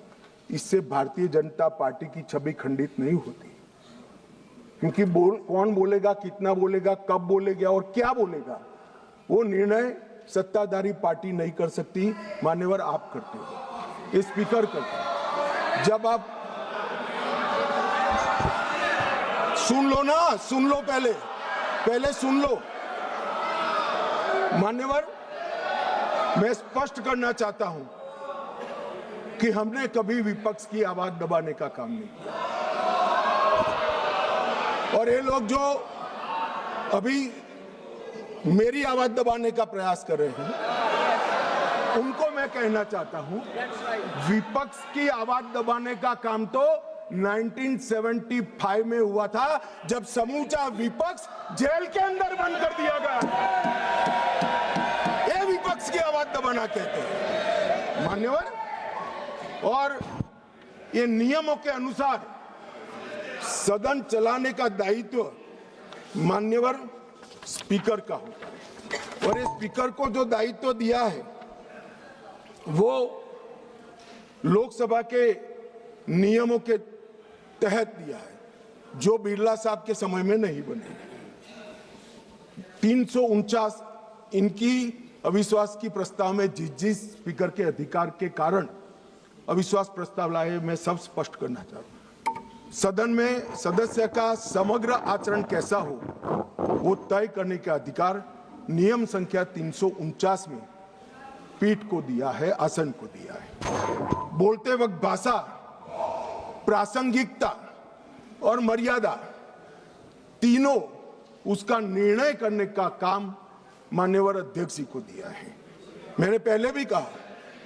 इससे भारतीय जनता पार्टी की छवि खंडित नहीं होती, क्योंकि कौन बोलेगा, कितना बोलेगा, कब बोलेगा और क्या बोलेगा, वो निर्णय सत्ताधारी पार्टी नहीं कर सकती। मान्यवर आप करते हो, ये स्पीकर करते हैं। जब आप सुन लो ना, सुन लो, पहले सुन लो। मान्यवर, मैं स्पष्ट करना चाहता हूं कि हमने कभी विपक्ष की आवाज दबाने का काम नहीं किया। और ये लोग जो अभी मेरी आवाज दबाने का प्रयास कर रहे हैं, उनको मैं कहना चाहता हूं, विपक्ष की आवाज दबाने का काम तो 1975 में हुआ था, जब समूचा विपक्ष जेल के अंदर बंद कर दिया गया। ये विपक्ष की आवाज दबाना कहते हैं मान्यवर। और ये नियमों के अनुसार सदन चलाने का दायित्व मान्यवर स्पीकर का होता है। और ये स्पीकर को जो दायित्व दिया है वो लोकसभा के नियमों के तहत दिया है, जो बिरला साहब के समय में नहीं बने। 349 इनकी अविश्वास की प्रस्ताव में जिस स्पीकर के अधिकार के कारण अविश्वास प्रस्ताव लाए, मैं सब स्पष्ट करना चाहता हूं। सदन में सदस्य का समग्र आचरण कैसा हो वो तय करने का अधिकार नियम संख्या 349 में पीठ को दिया है, आसन को दिया है। बोलते वक्त भाषा, प्रासंगिकता और मर्यादा तीनों उसका निर्णय करने का काम माननीय अध्यक्ष जी को दिया है। मैंने पहले भी कहा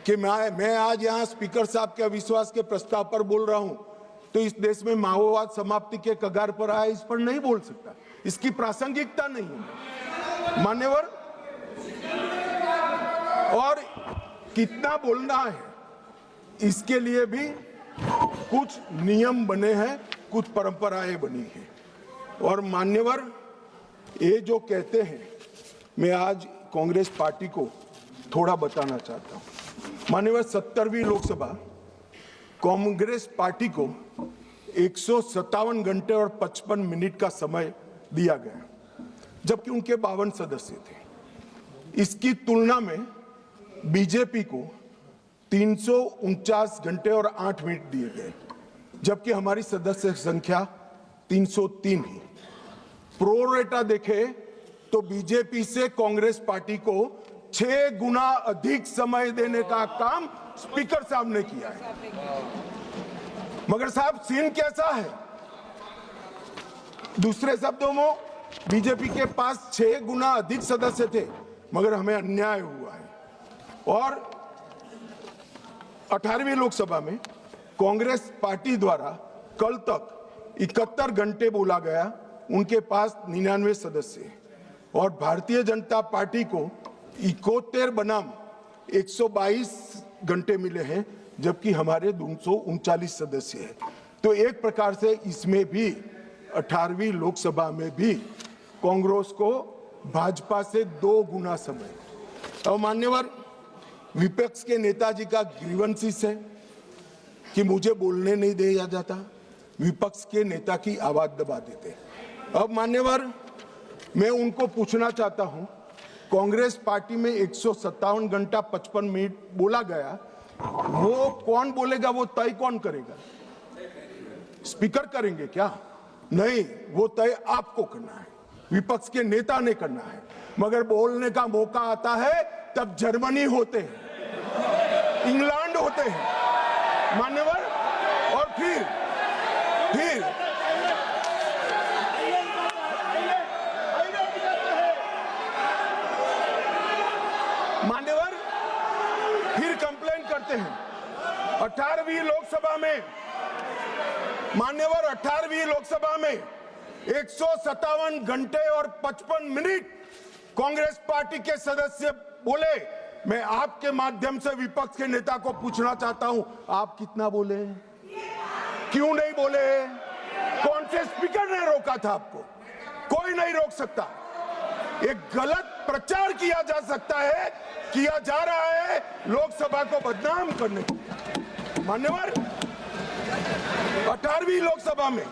कि मैं आज यहाँ स्पीकर साहब के अविश्वास के प्रस्ताव पर बोल रहा हूं, तो इस देश में माओवाद समाप्ति के कगार पर आया, इस पर नहीं बोल सकता, इसकी प्रासंगिकता नहीं है मान्यवर। और कितना बोलना है इसके लिए भी कुछ नियम बने हैं, कुछ परंपराएं बनी हैं। और मान्यवर, ये जो कहते हैं, मैं आज कांग्रेस पार्टी को थोड़ा बताना चाहता हूं। मान्यवर, 70वीं लोकसभा कांग्रेस पार्टी को 157 घंटे और 55 मिनट का समय दिया गया, जबकि उनके 52 सदस्य थे। इसकी तुलना में बीजेपी को 349 घंटे और 8 मिनट दिए गए, जबकि हमारी सदस्य संख्या 303 है। प्रोरेटा देखे तो बीजेपी से कांग्रेस पार्टी को 6 गुना अधिक समय देने का काम स्पीकर साहब ने किया है। मगर साहब, सीन कैसा है? दूसरे शब्दों में बीजेपी के पास 6 गुना अधिक सदस्य थे, मगर हमें अन्याय हुआ है। और 18वीं लोकसभा में कांग्रेस पार्टी द्वारा कल तक 71 घंटे बोला गया, उनके पास 99 सदस्य हैं। और भारतीय जनता पार्टी को 71 बनाम 122 घंटे मिले हैं, जबकि हमारे 239 सदस्य हैं। तो एक प्रकार से इसमें भी 18वीं लोकसभा में भी कांग्रेस को भाजपा से 2 गुना समय। और मान्यवर, विपक्ष के नेताजी का ग्रीवेंसेस है कि मुझे बोलने नहीं दिया जाता, विपक्ष के नेता की आवाज दबा देते। अब मान्यवर, मैं उनको पूछना चाहता हूं, कांग्रेस पार्टी में 157 घंटा 55 मिनट बोला गया, वो कौन बोलेगा, वो तय कौन करेगा? स्पीकर करेंगे क्या? नहीं, वो तय आपको करना है, विपक्ष के नेता ने करना है। मगर बोलने का मौका आता है तब जर्मनी होते हैं, इंग्लैंड होते हैं मान्यवर। और फिर मान्यवर फिर कंप्लेन करते हैं। 18वीं लोकसभा में मान्यवर, 18वीं लोकसभा में 157 घंटे और 55 मिनट कांग्रेस पार्टी के सदस्य बोले। मैं आपके माध्यम से विपक्ष के नेता को पूछना चाहता हूं, आप कितना बोले? क्यों नहीं बोले? कौन से स्पीकर ने रोका था आपको? कोई नहीं रोक सकता। एक गलत प्रचार किया जा सकता है, किया जा रहा है लोकसभा को बदनाम करने के लिए। मान्यवर, 18वीं लोकसभा में,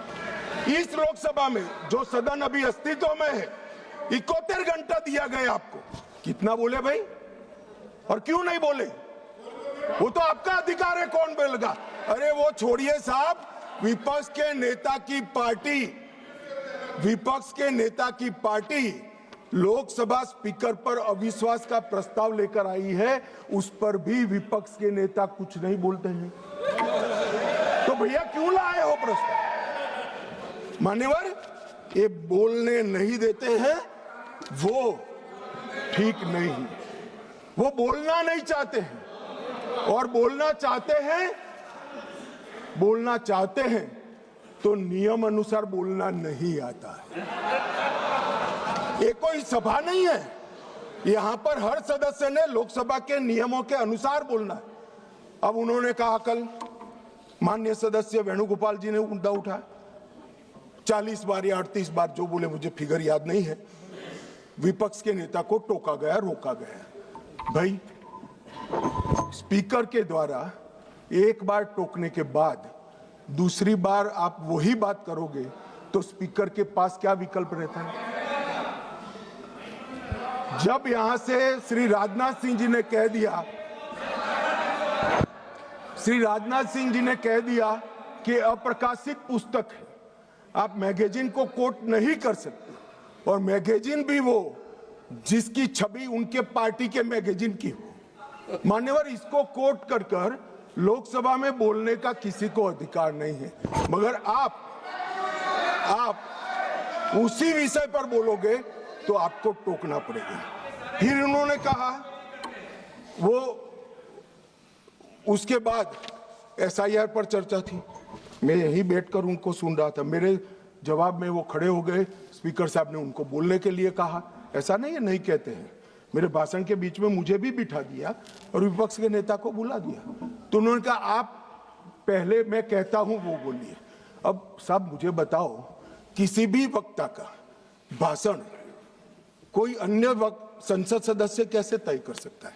इस लोकसभा में जो सदन अभी अस्तित्व में है, 71 घंटा दिया गया आपको। कितना बोले भाई? और क्यों नहीं बोले? वो तो आपका अधिकार है, कौन बोलेगा? अरे वो छोड़िए साहब, विपक्ष के नेता की पार्टी विपक्ष के नेता की पार्टी लोकसभा स्पीकर पर अविश्वास का प्रस्ताव लेकर आई है, उस पर भी विपक्ष के नेता कुछ नहीं बोलते हैं। तो भैया क्यों लाए हो प्रस्ताव? मान्यवर, ये बोलने नहीं देते हैं, वो ठीक नहीं। वो बोलना नहीं चाहते हैं, और बोलना चाहते हैं तो नियम अनुसार बोलना नहीं आता है। ये कोई सभा नहीं है, यहां पर हर सदस्य ने लोकसभा के नियमों के अनुसार बोलना है। अब उन्होंने कहा, कल माननीय सदस्य वेणुगोपाल जी ने मुद्दा उठाया, 40 बार या 38 बार जो बोले, मुझे फिगर याद नहीं है, विपक्ष के नेता को टोका गया, रोका गया। भाई, स्पीकर के द्वारा एक बार टोकने के बाद दूसरी बार आप वही बात करोगे तो स्पीकर के पास क्या विकल्प रहता है? जब यहां से श्री राजनाथ सिंह जी ने कह दिया कि अप्रकाशित पुस्तक है, आप मैगजीन को कोट नहीं कर सकते, और मैगजीन भी वो जिसकी छवि उनके पार्टी के मैगजीन की हो। मान्यवर, इसको कोट कर लोकसभा में बोलने का किसी को अधिकार नहीं है, मगर आप उसी विषय पर बोलोगे तो आपको टोकना पड़ेगा। फिर उन्होंने कहा, वो उसके बाद SIR पर चर्चा थी, मैं यहीं बैठकर उनको सुन रहा था, मेरे जवाब में वो खड़े हो गए, स्पीकर साहब ने उनको बोलने के लिए कहा। ऐसा नहीं है, नहीं कहते हैं, मेरे भाषण के बीच में मुझे भी बिठा दिया और विपक्ष के नेता को बुला दिया। तो उन्होंने कहा, आप पहले मैं कहता हूं वो बोलिए। अब साहब मुझे बताओ, किसी भी वक्ता का भाषण कोई अन्य संसद सदस्य कैसे तय कर सकता है?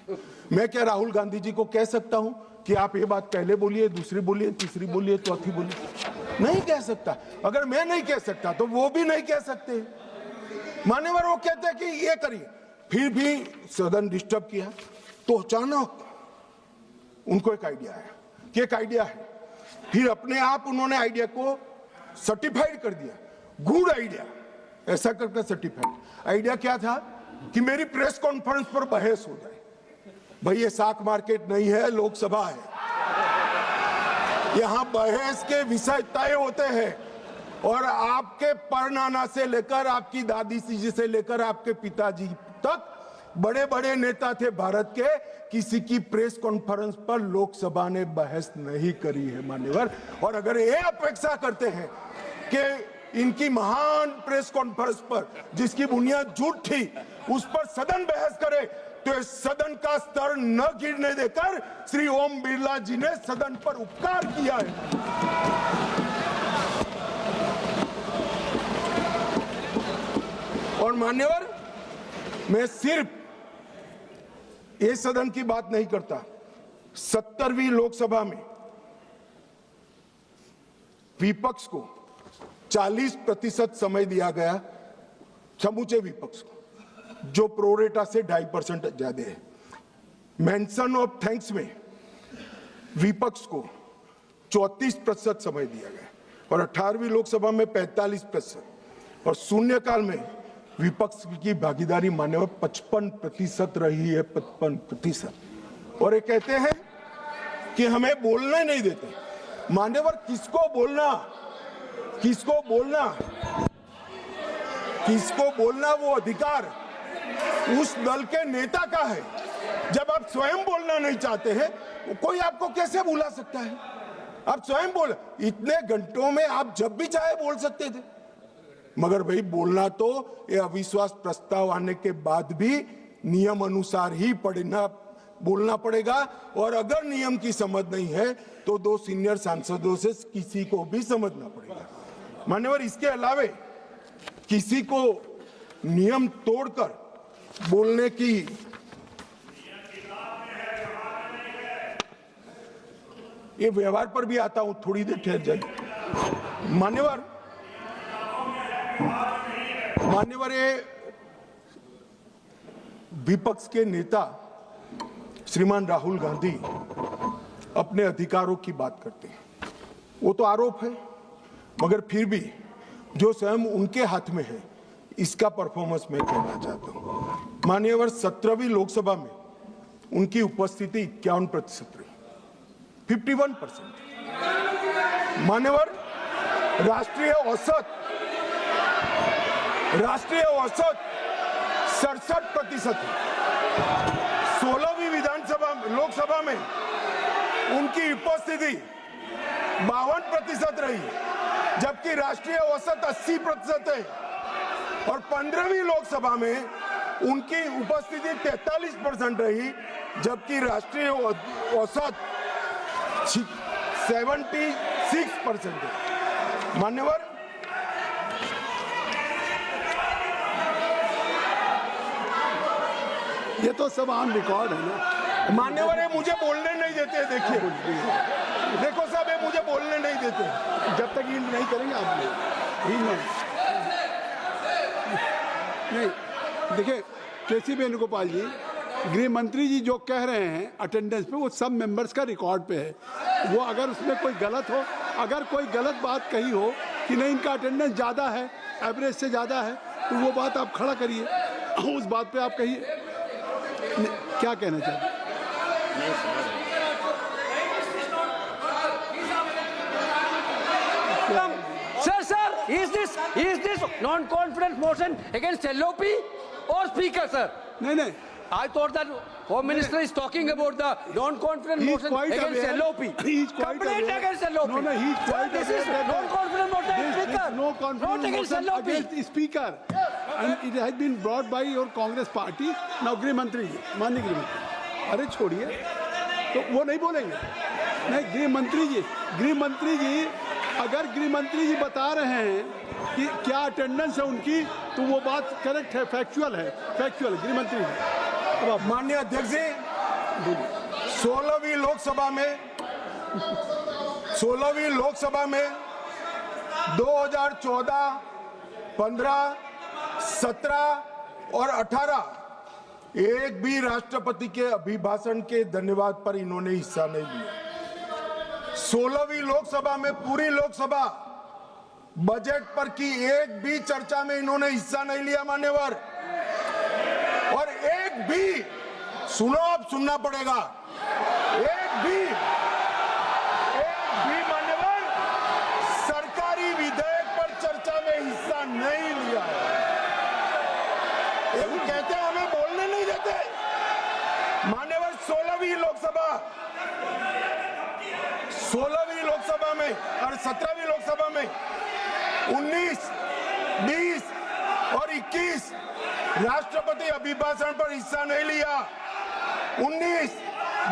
मैं क्या राहुल गांधी जी को कह सकता हूं कि आप ये बात पहले बोलिए, दूसरी बोलिए, तीसरी बोलिए, चौथी बोलिए? नहीं कह सकता। अगर मैं नहीं कह सकता तो वो भी नहीं कह सकते। मान्यवर, वो कहते हैं कि ये करिए, फिर भी सदन डिस्टर्ब किया तो अचानक उनको एक आइडिया आया कि एक आइडिया है। फिर अपने आप उन्होंने आइडिया को सर्टिफाइड कर दिया, गुड आइडिया, ऐसा करके सर्टिफाइड। आइडिया क्या था कि मेरी प्रेस कॉन्फ्रेंस पर बहस हो जाए। भाई, ये साख मार्केट नहीं है, लोकसभा है, यहां बहस के विषय तय होते हैं, और आपके परनाना से लेकर आपकी दादी जी से लेकर आपके पिताजी तक बड़े बड़े नेता थे भारत के, किसी की प्रेस कॉन्फ्रेंस पर लोकसभा ने बहस नहीं करी है मान्यवर। और अगर ये अपेक्षा करते हैं कि इनकी महान प्रेस कॉन्फ्रेंस पर, जिसकी बुनियाद झूठ थी, उस पर सदन बहस करे, तो इस सदन का स्तर न गिरने देकर श्री ओम बिरला जी ने सदन पर उपकार किया है। और मान्यवर, मैं सिर्फ ये सदन की बात नहीं करता, 70वीं लोकसभा में विपक्ष को 40% समय दिया गया, समूचे विपक्ष को, जो प्रोरेटा से 2.5% ज्यादा है। मेंशन ऑफ थैंक्स में विपक्ष को 34% समय दिया गया, और 18वीं लोकसभा में 45%, और शून्यकाल में विपक्ष की भागीदारी मान्यवर 55% रही है, 55%। और ये कहते हैं कि हमें बोलने नहीं देते। मान्यवर, किसको बोलना, किसको बोलना, किसको बोलना, वो अधिकार उस दल के नेता का है। जब आप स्वयं बोलना नहीं चाहते हैं, कोई आपको कैसे बुला सकता है? आप स्वयं बोल, इतने घंटों में आप जब भी चाहे बोल सकते थे, मगर भाई बोलना तो ये अविश्वास प्रस्ताव आने के बाद भी नियम अनुसार ही बोलना पड़ेगा। और अगर नियम की समझ नहीं है तो 2 सीनियर सांसदों से किसी को भी समझना पड़ेगा। मान्यवर, इसके अलावे किसी को नियम तोड़कर बोलने की ये व्यवहार पर भी आता हूं, थोड़ी देर ठहर जाइए। मान्यवर, ये विपक्ष के नेता श्रीमान राहुल गांधी अपने अधिकारों की बात करते हैं, वो तो आरोप है, मगर फिर भी जो स्वयं उनके हाथ में है, इसका परफॉर्मेंस मैं कहना चाहता हूं। माननीय 17वीं लोकसभा में उनकी उपस्थिति 51% रही, 51%। मान्यवर राष्ट्रीय औसत 67% है। 16वीं लोकसभा में उनकी उपस्थिति 52% रही, जबकि राष्ट्रीय औसत 80% है। और 15वीं लोकसभा में उनकी उपस्थिति 43% रही, जबकि राष्ट्रीय औसत 76% है। मान्यवर ये तो सब आम रिकॉर्ड है ना। मान्यवर ये मुझे बोलने नहीं देते। देखिए देखो साहब, ये मुझे बोलने नहीं देते। जब तक ईल्ड नहीं करेंगे आप नहीं। देखिए केसी वेणुगोपाल जी, गृह मंत्री जी जो कह रहे हैं अटेंडेंस पे, वो सब मेंबर्स का रिकॉर्ड पे है। वो अगर उसमें कोई गलत हो, अगर कोई गलत बात कही हो कि नहीं इनका अटेंडेंस ज़्यादा है, एवरेज से ज़्यादा है, तो वो बात आप खड़ा करिए, उस बात पे आप कहिए क्या कहना चाहते हैं। Sir, is this non-confidence motion against LOP or Speaker, sir? नहीं I thought that Home Minister is talking about the non-confidence He is motion quite against aware. LOP. He is quite Complaint aware. against LOP. No, he is quite This is aware that non-confidence motion against This Speaker. is no Not confidence against motion LOP. against the speaker, and it has been brought by your Congress party. Now गृह मंत्री जी, माननीय गृह मंत्री, अरे छोड़िए, तो वो नहीं बोलेंगे। नहीं, गृह मंत्री जी अगर गृह मंत्री जी बता रहे हैं कि क्या अटेंडेंस है उनकी, तो वो बात करेक्ट है, फैक्चुअल है गृह मंत्री जी। अब आप माननीय अध्यक्ष जी, 16वीं लोकसभा में 2014, 15, 17 और 18 एक भी राष्ट्रपति के अभिभाषण के धन्यवाद पर इन्होंने हिस्सा नहीं लिया। 16वीं लोकसभा में पूरी लोकसभा बजट पर की एक भी चर्चा में इन्होंने हिस्सा नहीं लिया मान्यवर। और एक भी, सुनो, अब सुनना पड़ेगा, एक भी मान्यवर सरकारी विधेयक पर चर्चा में हिस्सा नहीं लिया है। ये कहते हैं हमें बोलने नहीं देते। मान्यवर 16वीं लोकसभा में और 17वीं लोकसभा में 19, 20 और 21 राष्ट्रपति अभिभाषण पर हिस्सा नहीं लिया। 19,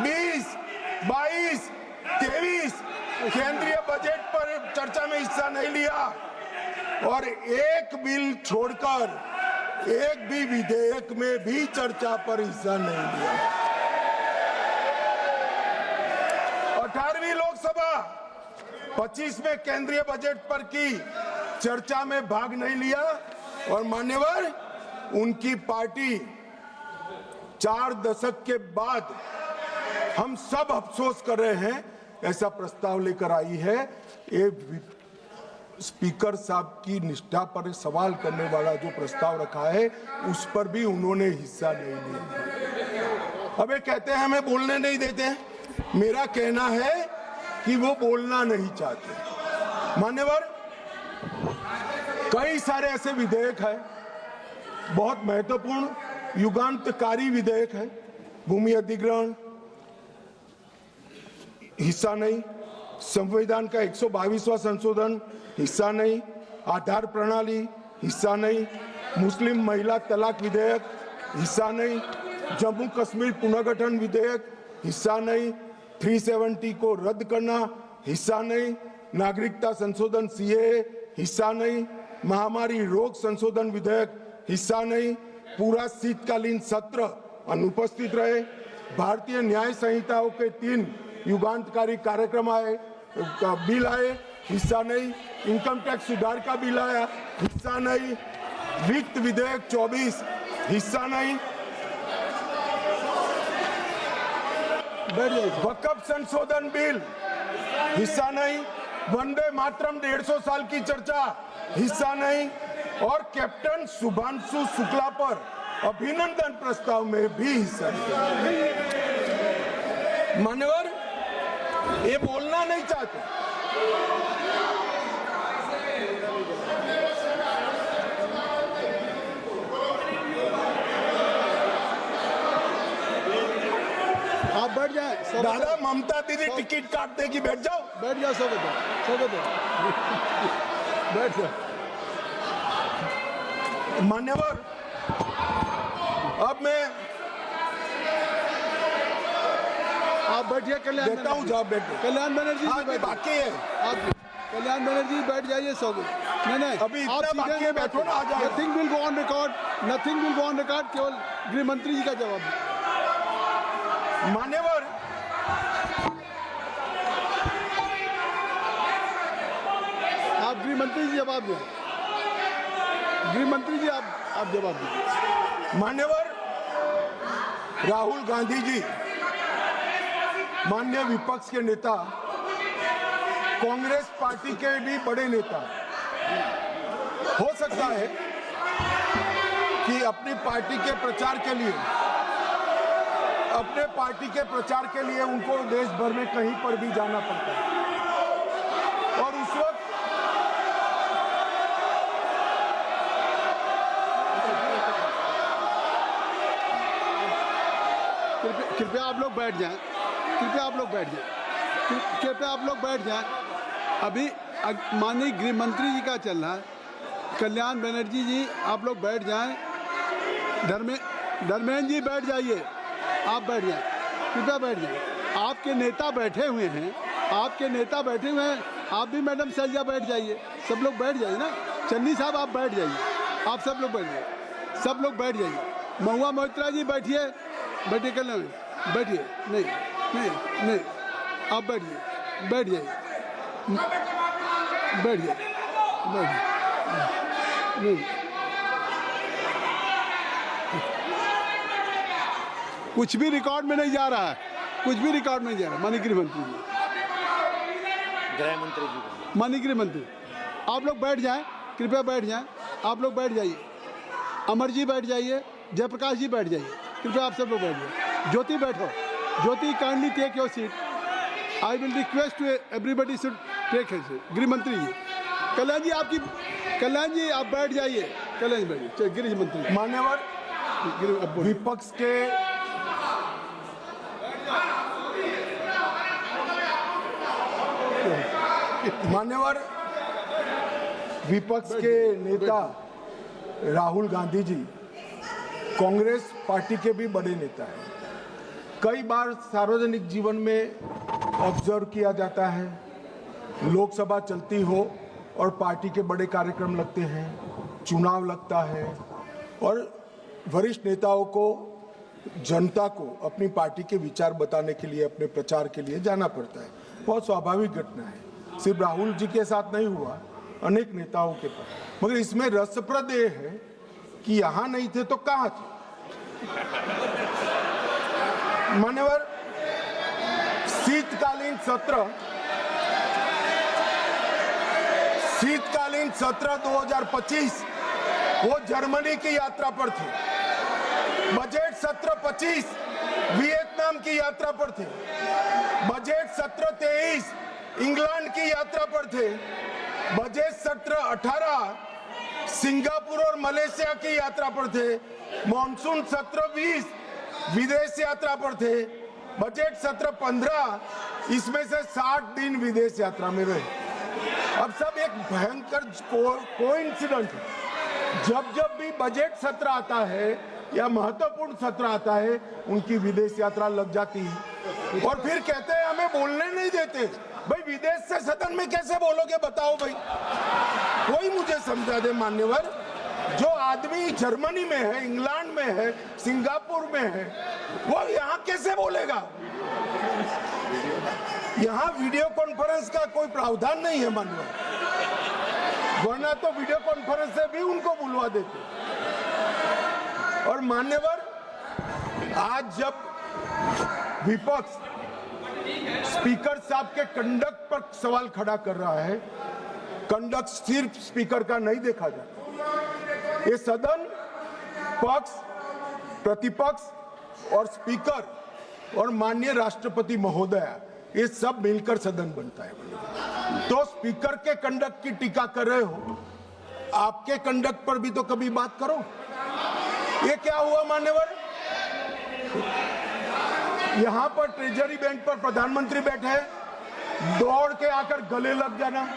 20, 22, 23 केंद्रीय बजट पर चर्चा में हिस्सा नहीं लिया। और एक बिल छोड़कर एक भी विधेयक में भी चर्चा पर हिस्सा नहीं लिया। 18वीं लोकसभा 25 में केंद्रीय बजट पर की चर्चा में भाग नहीं लिया। और मान्यवर उनकी पार्टी 4 दशक के बाद हम सब अफसोस कर रहे हैं, ऐसा प्रस्ताव लेकर आई है। ये स्पीकर साहब की निष्ठा पर सवाल करने वाला जो प्रस्ताव रखा है, उस पर भी उन्होंने हिस्सा नहीं लिया। अब ये कहते हैं हमें बोलने नहीं देते। मेरा कहना है कि वो बोलना नहीं चाहते। मान्यवर, कई सारे ऐसे विधेयक हैं, बहुत महत्वपूर्ण युगांतकारी विधेयक है। भूमि अधिग्रहण हिस्सा नहीं, संविधान का 122वां संशोधन हिस्सा नहीं, आधार प्रणाली हिस्सा नहीं, मुस्लिम महिला तलाक विधेयक हिस्सा नहीं, जम्मू कश्मीर पुनर्गठन विधेयक हिस्सा नहीं, 370 को रद्द करना हिस्सा नहीं, नागरिकता संशोधन सीएए हिस्सा नहीं, महामारी रोग संशोधन विधेयक हिस्सा नहीं, पूरा शीतकालीन सत्र अनुपस्थित रहे, भारतीय न्याय संहिताओं के 3 युगांतकारी कार्यक्रम आए, बिल आए, हिस्सा नहीं, इनकम टैक्स सुधार का बिल आया, हिस्सा नहीं, वित्त विधेयक 24 हिस्सा नहीं, वक्फ संशोधन बिल हिस्सा नहीं, वंदे मातरम 150 साल की चर्चा हिस्सा नहीं, और कैप्टन शुभांशु शुक्ला पर अभिनंदन प्रस्ताव में भी हिस्सा नहीं। मान्यवर, ये बोलना नहीं चाहते। आप बैठ जाए। दादा, ममता दीदी टिकट काट देगी, बैठ जाओ। बैठ जाओ, स्वागत है बैठ जाओ। मान्यवर, अब मैं आप बैठिए। कल्याण देता हूँ जवाब, बैठो। कल्याण बनर्जी जी हाँ, बैठिए। बाकी है। आप कल्याण बनर्जी बैठ जाइए। स्वागत। नहीं अभी इतना बाकी है, बैठो ना, आ जाओ। Nothing will go on record, nothing will go on record. केवल गृह मंत्री जी का जवाब है। मान्यवर, आप गृह मंत्री जी जवाब दें। गृह मंत्री जी आप जवाब दें। मान्यवर, राहुल गांधी जी माननीय विपक्ष के नेता, कांग्रेस पार्टी के भी बड़े नेता, हो सकता है कि अपनी पार्टी के प्रचार के लिए, अपने पार्टी के प्रचार के लिए उनको देश भर में कहीं पर भी जाना पड़ता है, और उस वक्त कृपया आप लोग बैठ जाएं। कृपया आप लोग बैठ जाएं। कृपया आप लोग बैठ जाएं। अभी माननीय गृह मंत्री जी का चल रहा है। कल्याण बनर्जी जी आप लोग बैठ जाएं। धर्मेंद्र जी बैठ जाइए। आप बैठ जाएं, कृपया बैठ जाएं। आपके नेता बैठे हुए हैं, आपके नेता बैठे हुए हैं। आप भी मैडम सैलजा बैठ जाइए। सब लोग बैठ जाइए ना। चन्नी साहब आप बैठ जाइए। आप सब लोग बैठ जाइए। सब लोग बैठ जाइए। महुआ मोहित्रा जी बैठिए। बैठिए। कल्याण बैठिए। नहीं नहीं नहीं, आप बैठिए। बैठ जाइए। बैठ जाइए। नहीं, कुछ भी रिकॉर्ड में नहीं जा रहा है। कुछ भी रिकॉर्ड में नहीं जा रहा। माननीय गृह मंत्री जी, माननीय गृह मंत्री, आप लोग बैठ जाएं। कृपया बैठ जाएं। आप लोग बैठ जाइए। अमर जी बैठ जाइए। जयप्रकाश जी बैठ जाइए। कृपया आप सब लोग बैठ जाइए। ज्योति बैठो। Jyoti, kindly take your seat. I will request everybody should take his seat. गृह मंत्री जी, कल्याण जी कल्याण जी आप बैठ जाइए। कल्याण जी बैठिए। गृह मंत्री, मान्यवर, विपक्ष के मान्यवर, विपक्ष के नेता राहुल गांधी जी कांग्रेस पार्टी के भी बड़े नेता हैं। कई बार सार्वजनिक जीवन में ऑब्जर्व किया जाता है, लोकसभा चलती हो और पार्टी के बड़े कार्यक्रम लगते हैं, चुनाव लगता है, और वरिष्ठ नेताओं को, जनता को अपनी पार्टी के विचार बताने के लिए, अपने प्रचार के लिए जाना पड़ता है। बहुत स्वाभाविक घटना है। सिर्फ राहुल जी के साथ नहीं हुआ, अनेक नेताओं के पास। मगर इसमें रसप्रद ये है कि यहां नहीं थे तो कहां थे। मान्यवर, शीतकालीन सत्र 2025 वो जर्मनी की यात्रा पर थे। बजट सत्र 25 वियतनाम की यात्रा पर थे। बजट सत्र 23 इंग्लैंड की यात्रा पर थे। बजट सत्र 18 सिंगापुर और मलेशिया की यात्रा पर थे। मॉनसून सत्र 20 विदेश यात्रा पर थे। बजट सत्र 15 इसमें से 60 दिन विदेश यात्रा में रहे। अब सब एक भयंकर कोइंसिडेंट है। जब भी बजट सत्र आता है या महत्वपूर्ण सत्र आता है, उनकी विदेश यात्रा लग जाती है, और फिर कहते हैं हमें बोलने नहीं देते। भाई, विदेश से सदन में कैसे बोलोगे, बताओ भाई। कोई मुझे समझा दे मान्यवर। जो आदमी जर्मनी में है, इंग्लैंड में है, सिंगापुर में है, वो यहाँ कैसे बोलेगा। यहाँ वीडियो कॉन्फ्रेंस का कोई प्रावधान नहीं है मान्यवर, वरना तो वीडियो कॉन्फ्रेंस से भी उनको बुलवा देते। और मान्यवर, आज जब विपक्ष स्पीकर साहब के कंडक्ट पर सवाल खड़ा कर रहा है। कंडक्ट सिर्फ स्पीकर का नहीं देखा जाता, ये सदन पक्ष, प्रतिपक्ष और स्पीकर और माननीय राष्ट्रपति महोदय, ये सब मिलकर सदन बनता है। तो स्पीकर के कंडक्ट की टीका कर रहे हो, आपके कंडक्ट पर भी तो कभी बात करो। ये क्या हुआ मान्यवर? यहां पर ट्रेजरी बेंच पर प्रधानमंत्री बैठे हैं, दौड़ के आकर गले लग जाना,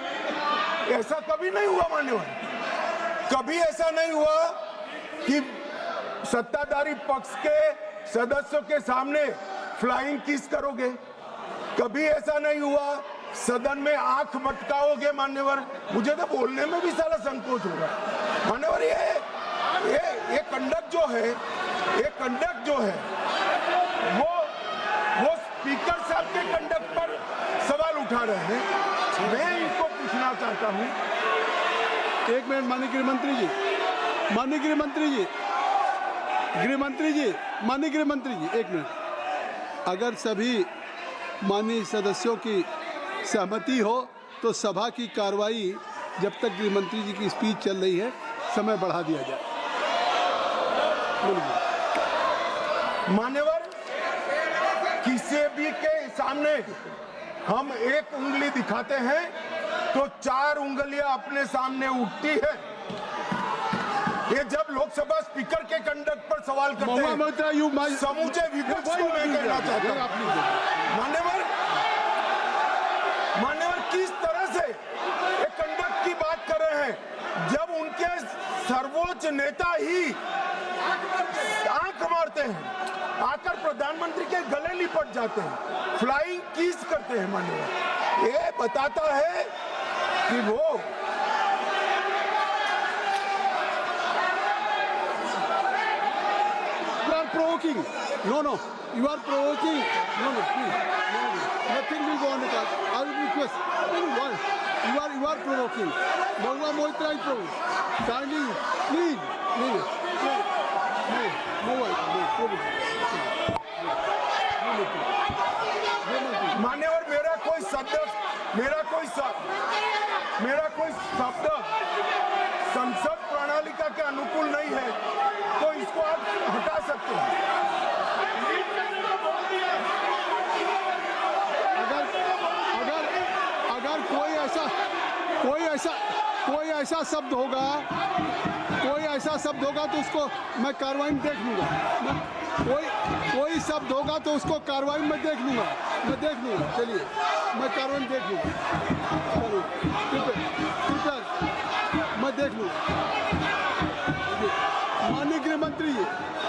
ऐसा कभी नहीं हुआ मान्यवर। कभी ऐसा नहीं हुआ कि सत्ताधारी पक्ष के सदस्यों के सामने फ्लाइंग किस करोगे। कभी ऐसा नहीं हुआ सदन में आंख मटकाओगे मान्यवर। मुझे तो बोलने में भी सारा संकोच हो रहा है मान्यवर। ये कंडक्ट जो है वो स्पीकर साहब के कंडक्ट पर सवाल उठा रहे हैं। मैं इनको पूछना चाहता हूं। एक मिनट माननीय गृहमंत्री जी, माननीय गृहमंत्री जी, माननीय गृहमंत्री जी, एक मिनट। अगर सभी माननीय सदस्यों की सहमति हो तो सभा की कार्रवाई जब तक गृहमंत्री जी की स्पीच चल रही है समय बढ़ा दिया जाए। मान्यवर, किसी भी के सामने हम एक उंगली दिखाते हैं तो 4 उंगलियां अपने सामने उठती है। ये जब लोकसभा स्पीकर के कंडक्ट पर सवाल करते हैं, समूचे विपक्ष को मैं कहना चाहता हूं मान्यवर किस तरह से एक कंडक्ट की बात कर रहे हैं जब उनके सर्वोच्च नेता ही आंख मारते हैं, आकर प्रधानमंत्री के गले लिपट जाते हैं, फ्लाइंग किस करते हैं मान्यवर। ये बताता है कि वो provoking. No, you are provoking. No, please. No. Nothing will go on with that. I will request. You are provoking. Bhagwan Moitra is provoking. Kindly, please. मान्यवर, मेरा कोई शब्द संसद प्रणालिका के अनुकूल नहीं है, तो इसको आप हटा सकते हैं। अगर कोई ऐसा शब्द होगा तो उसको मैं कार्रवाई में देख लूंगा। कोई शब्द होगा तो उसको कार्रवाई में देख लूंगा। चलिए, मैं कार्रवाई में देख लूंगा। मैं देख लूंगा। माननीय गृहमंत्री जी,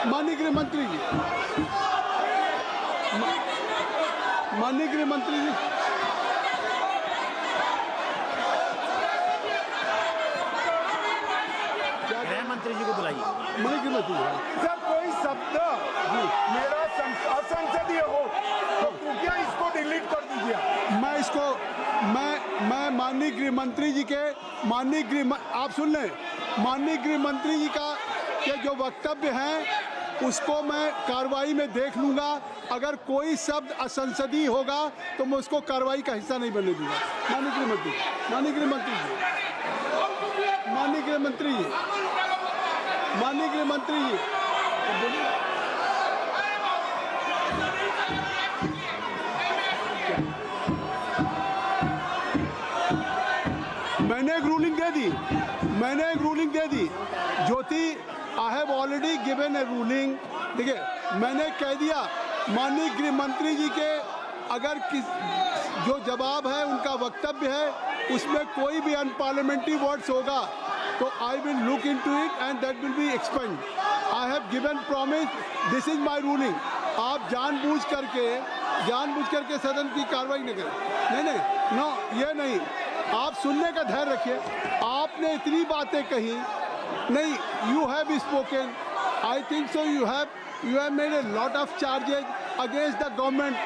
माननीय गृहमंत्री जी, गृहमंत्री जी को बुलाइए। माननीय गृहमंत्री जी, सर कोई शब्द मेरा असंसदीय हो तो क्या इसको डिलीट कर दीजिए। मैं माननीय गृहमंत्री जी के आप सुन लें, माननीय गृहमंत्री जी के जो वक्तव्य हैं उसको मैं कार्रवाई में देख लूंगा। अगर कोई शब्द असंसदीय होगा तो मैं उसको कार्रवाई का हिस्सा नहीं बनने दूंगा। माननीय गृहमंत्री जी, मैंने एक ruling they the Jyoti. I have already given A ruling. देखिए, मैंने कह दिया माननीय गृहमंत्री जी के अगर जो जवाब है, उनका वक्तव्य है, उसमें कोई भी अनपार्लियामेंट्री वर्ड्स होगा तो I will look into it and that will be expand. I have given promise, this is my ruling. आप जानबूझ करके सदन की कार्रवाई न करें। नहीं, ये नहीं। आप सुनने का धैर्य रखिए। आपने इतनी बातें कही नहीं, you have spoken, I think so, you have made a lot of charges against the government.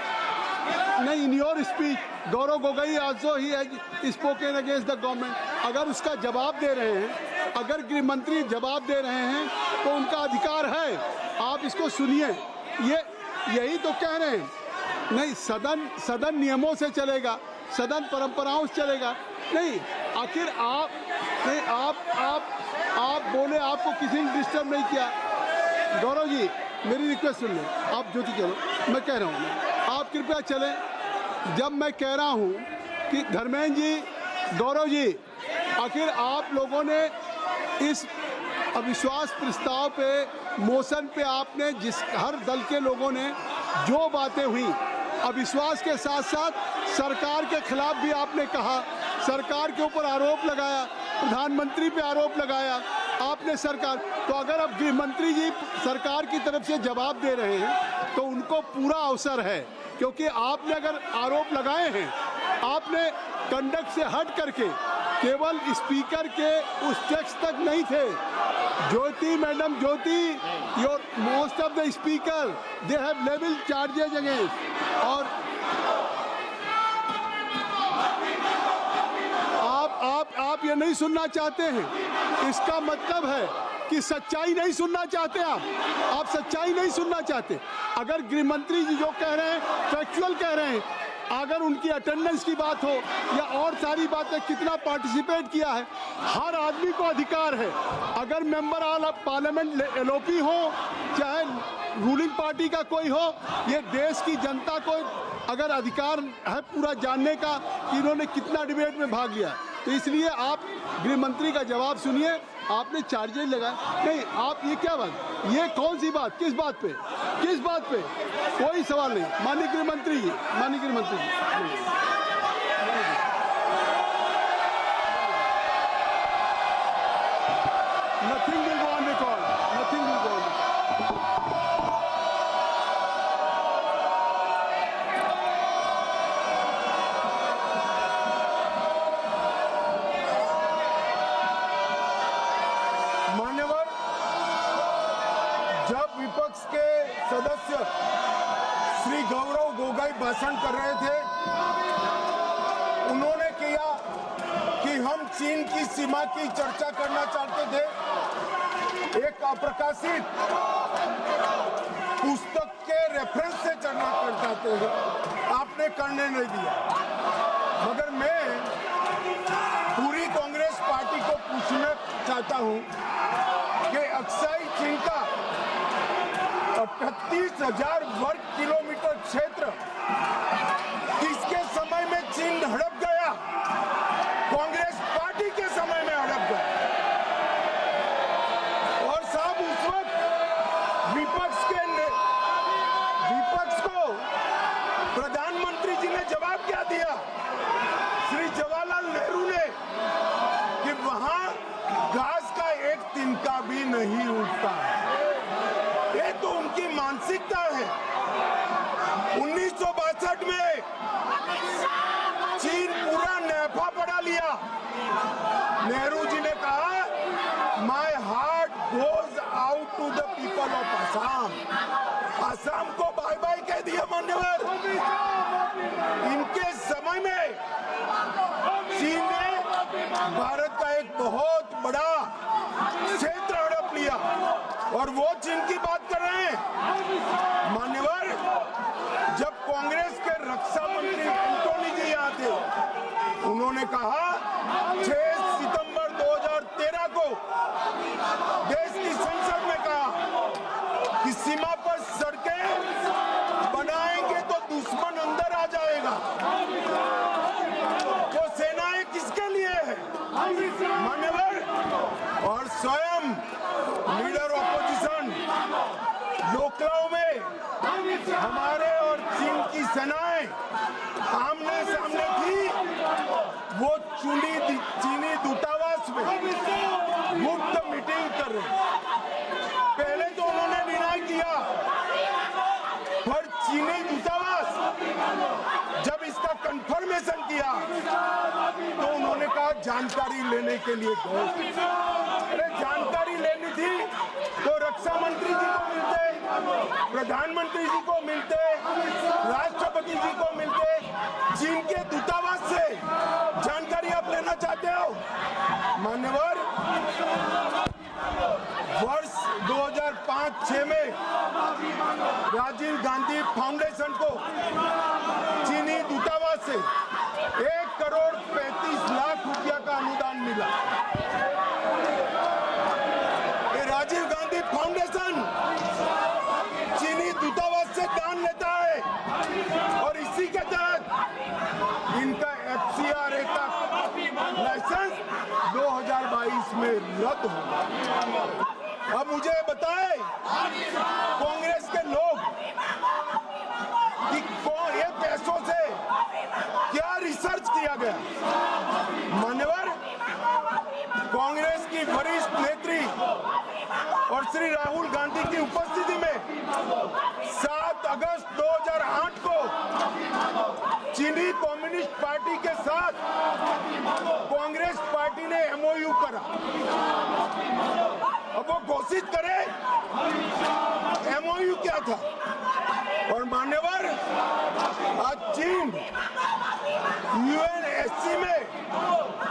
नहीं, in your speech Gaurav Gogoi also he has spoken against the government. अगर उसका जवाब दे रहे हैं, अगर गृहमंत्री जवाब दे रहे हैं तो उनका अधिकार है, आप इसको सुनिए। यही तो कह रहे हैं नहीं, सदन नियमों से चलेगा, सदन परंपराओं से चलेगा। नहीं, आखिर आप बोले, आपको किसी ने डिस्टर्ब नहीं किया। गौरव जी, मेरी रिक्वेस्ट सुन लें, आप ज्योति चलो, मैं कह रहा हूँ, आप कृपया चलें। जब मैं कह रहा हूँ कि धर्मेंद्र जी, गौरव जी, आखिर आप लोगों ने इस अविश्वास प्रस्ताव पे, मोशन पे आपने हर दल के लोगों ने जो बातें हुई, अविश्वास के साथ साथ सरकार के खिलाफ भी आपने कहा, सरकार के ऊपर आरोप लगाया, प्रधानमंत्री पे आरोप लगाया आपने सरकार। तो अगर अब गृह मंत्री जी सरकार की तरफ से जवाब दे रहे हैं तो उनको पूरा अवसर है, क्योंकि आपने अगर आरोप लगाए हैं, आपने कंडक्ट से हट करके केवल स्पीकर के उस टेक्स्ट तक नहीं थे। Jyoti madam, Jyoti, your most of the speaker they have level charges against, और आप ये नहीं सुनना चाहते हैं। इसका मतलब है कि सच्चाई नहीं सुनना चाहते आप सच्चाई नहीं सुनना चाहते। अगर गृह मंत्री जी जो कह रहे हैं फैक्चुअल कह रहे हैं, अगर उनकी अटेंडेंस की बात हो या और सारी बातें, कितना पार्टिसिपेट किया है, हर आदमी को अधिकार है। अगर मेंबर ऑफ पार्लियामेंट एलओपी हो, चाहे रूलिंग पार्टी का कोई हो, ये देश की जनता को अगर अधिकार है पूरा जानने का कि इन्होंने कितना डिबेट में भाग लिया। तो इसलिए आप गृह मंत्री का जवाब सुनिए। आपने चार्जेज लगाए नहीं, आप ये क्या बात, ये कौन सी बात, किस बात पे, किस बात पे? कोई सवाल नहीं। माननीय गृह मंत्री जी, माननीय गृह मंत्री ji, nothing will go on record, nothing will go on record. मान्यवर, जब विपक्ष के सदस्य श्री गौरव गोगोई भाषण कर रहे थे, उन्होंने किया कि हम चीन की सीमा की चर्चा करना चाहते थे। एक अप्रकाशित पुस्तक के रेफरेंस से चर्चा करना चाहते थे, आपने करने नहीं दिया। मगर मैं पूरी कांग्रेस पार्टी को पूछना चाहता हूं कि अक्साई चीन का 38,000 वर्ग किलोमीटर क्षेत्र किसके समय में चीन हड़प गया? कांग्रेस पार्टी के समय में हड़प गया। और साहब, उस वक्त विपक्ष को प्रधानमंत्री जी ने जवाब क्या दिया? श्री जवाहरलाल नेहरू ने, कि वहां घास का एक तिनका भी नहीं उगता। ये तो उनकी मानसिकता है। 1962 में चीन पूरा नैफा पड़ा लिया। नेहरू जी ने कहा, my heart goes out to the people of Assam. Assam को बाय बाय कह दिया मान्यवर। इनके समय में चीन ने भारत का एक बहुत बड़ा क्षेत्र हड़प लिया, और वो चीन की बात कर रहे हैं। मान्यवर, जब कांग्रेस के रक्षा मंत्री एंटोनी जी यहाँ थे, उन्होंने कहा 6 सितंबर 2013 को देश की संसद में कहा कि सीमा पर सड़कें बनाएंगे तो दुश्मन अंदर आ जाएगा। वो सेनाएं किसके लिए है मान्यवर? और स्वयं लीडर ऑपोजिशन लोकलाओं में हमारे और चीन की सेनाएं आमने सामने थी। वो चीनी दूतावास में मुफ्त मीटिंग कर रहे। पहले तो उन्होंने डिनाई किया, पर चीनी दूतावास जब इसका कंफर्मेशन किया तो उन्होंने कहा जानकारी लेने के लिए गए। अरे जानकारी लेनी थी तो रक्षा मंत्री जी को मिलते, प्रधानमंत्री जी को मिलते, राष्ट्रपति जी को मिलते। चीन के दूतावास से जानकारी आप लेना चाहते हो मान्यवर? वर्ष 2005 5-6 में राजीव गांधी फाउंडेशन को चीनी दूतावास से 1,35,00,000 रुपया का अनुदान मिला। ये राजीव गांधी फाउंडेशन चीनी दूतावास से दान लेता है और इसी के तहत इनका FCRA का लाइसेंस 2022 में रद्द होगा। अब मुझे बताएं कांग्रेस के लोग कि ये पैसों से क्या रिसर्च किया गया। मान्यवर, कांग्रेस की वरिष्ठ नेत्री और श्री राहुल गांधी की उपस्थिति में 7 अगस्त 2008 को चीनी कम्युनिस्ट पार्टी के साथ कांग्रेस पार्टी ने MOU करा। अब वो घोषित करे MOU क्या था। और मान्यवर, आज चीन UNSC में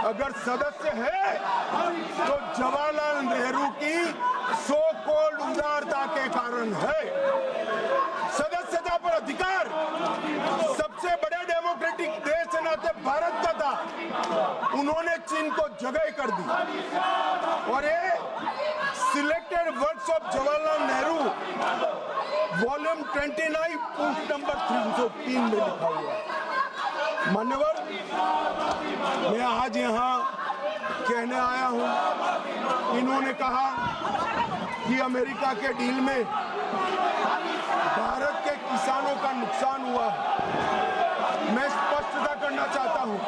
अगर सदस्य है तो जवाहरलाल नेहरू की सो कॉल्ड उदारता के कारण है। सदस्यता पर अधिकार सबसे बड़े डेमोक्रेटिक देश के नाते भारत का था, उन्होंने चीन को जगह कर दी। और ये selected works of Jawaharlal Nehru volume 29 post number 303 में लिखा हुआ है। मान्यवर, मैं आज यहाँ कहने आया हूँ, इन्होंने कहा कि अमेरिका के डील में भारत के किसानों का नुकसान हुआ। मैं स्पष्टता करना चाहता हूँ,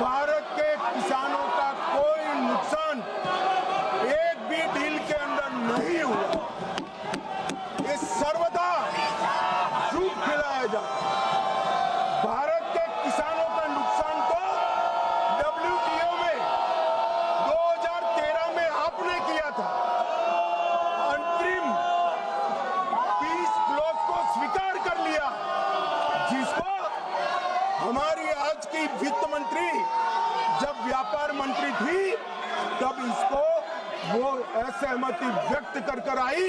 भारत के किसानों का कोई नुकसान एक भी डील के अंदर नहीं हुआ। ये सर्वदा झूठ फैलाया जाता है। भारत के किसानों का नुकसान तो WTO में 2013 में आपने किया था। अंतरिम पीस क्लॉज को स्वीकार कर लिया, जिसको हमारी आज की वित्त मंत्री जब व्यापार मंत्री थी तब इसको वो असहमति व्यक्त कर आई,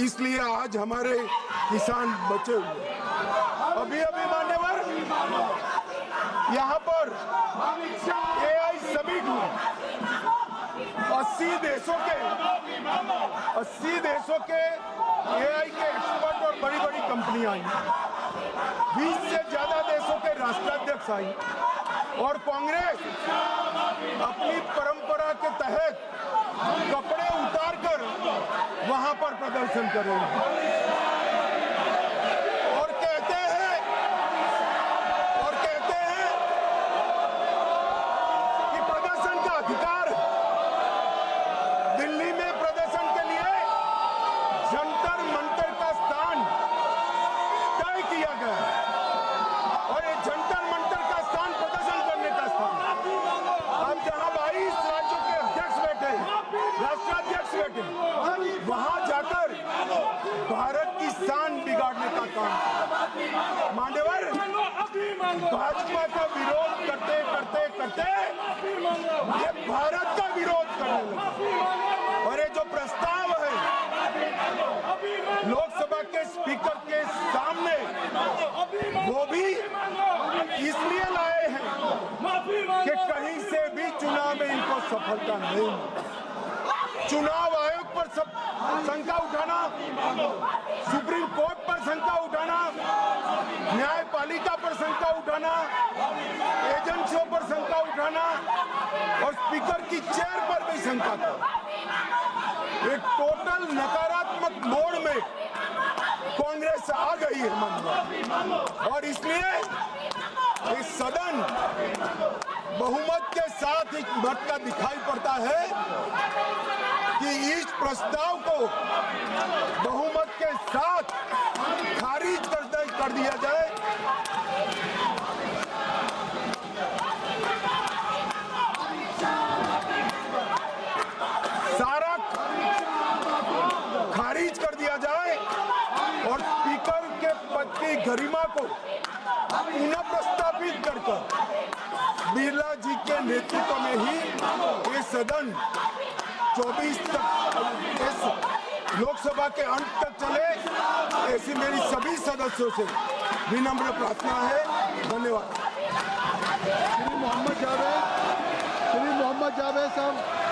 इसलिए आज हमारे किसान बचे हुए। अभी मान्यवर, यहाँ पर AI समिट हुआ। 80 देशों के AI के एक्सपर्ट और बड़ी बड़ी कंपनियां आई। 20 से ज्यादा देशों के राष्ट्राध्यक्ष आई और कांग्रेस अपनी परंपरा के तहत कपड़े उतारकर वहां पर प्रदर्शन कर रहे हैं और कहते हैं कि प्रदर्शन का अधिकार है। दिल्ली में प्रदर्शन के लिए जंतर मंतर का स्थान तय किया गया है और ये जंतर मंतर का स्थान प्रदर्शन करने का स्थान। अब जहां 22 राज्यों के अध्यक्ष बैठे, राष्ट्राध्यक्ष बैठे, वहां जाकर भारत की शान बिगाड़ने का काम। मान्यवर, भाजपा का विरोध करते ये भारत का विरोध करने लगे। और ये जो प्रस्ताव है लोकसभा के स्पीकर के सामने, वो भी इसलिए लाए हैं कि कहीं से भी चुनाव में इनको सफलता नहीं मिली। चुनाव आयोग पर शंका उठाना, सुप्रीम कोर्ट पर शंका उठाना, न्यायपालिका पर शंका उठाना, एजेंसियों पर शंका उठाना और स्पीकर की चेयर पर भी शंका करना। एक टोटल नकारात्मक मोड़ में कांग्रेस आ गई है मन, और इसलिए इस सदन बहुमत के साथ एक मत का दिखाई पड़ता है कि इस प्रस्ताव को बहुमत के साथ खारिज कर दिया जाए। सारा खारिज कर दिया जाए और स्पीकर के पद की गरिमा को पुनः प्रस्तावित कर बिरला जी के नेतृत्व में ही ये सदन 24 तक लोकसभा के अंत तक चले, ऐसी मेरी सभी सदस्यों से विनम्र प्रार्थना है। धन्यवाद। श्री मोहम्मद जावेद साहब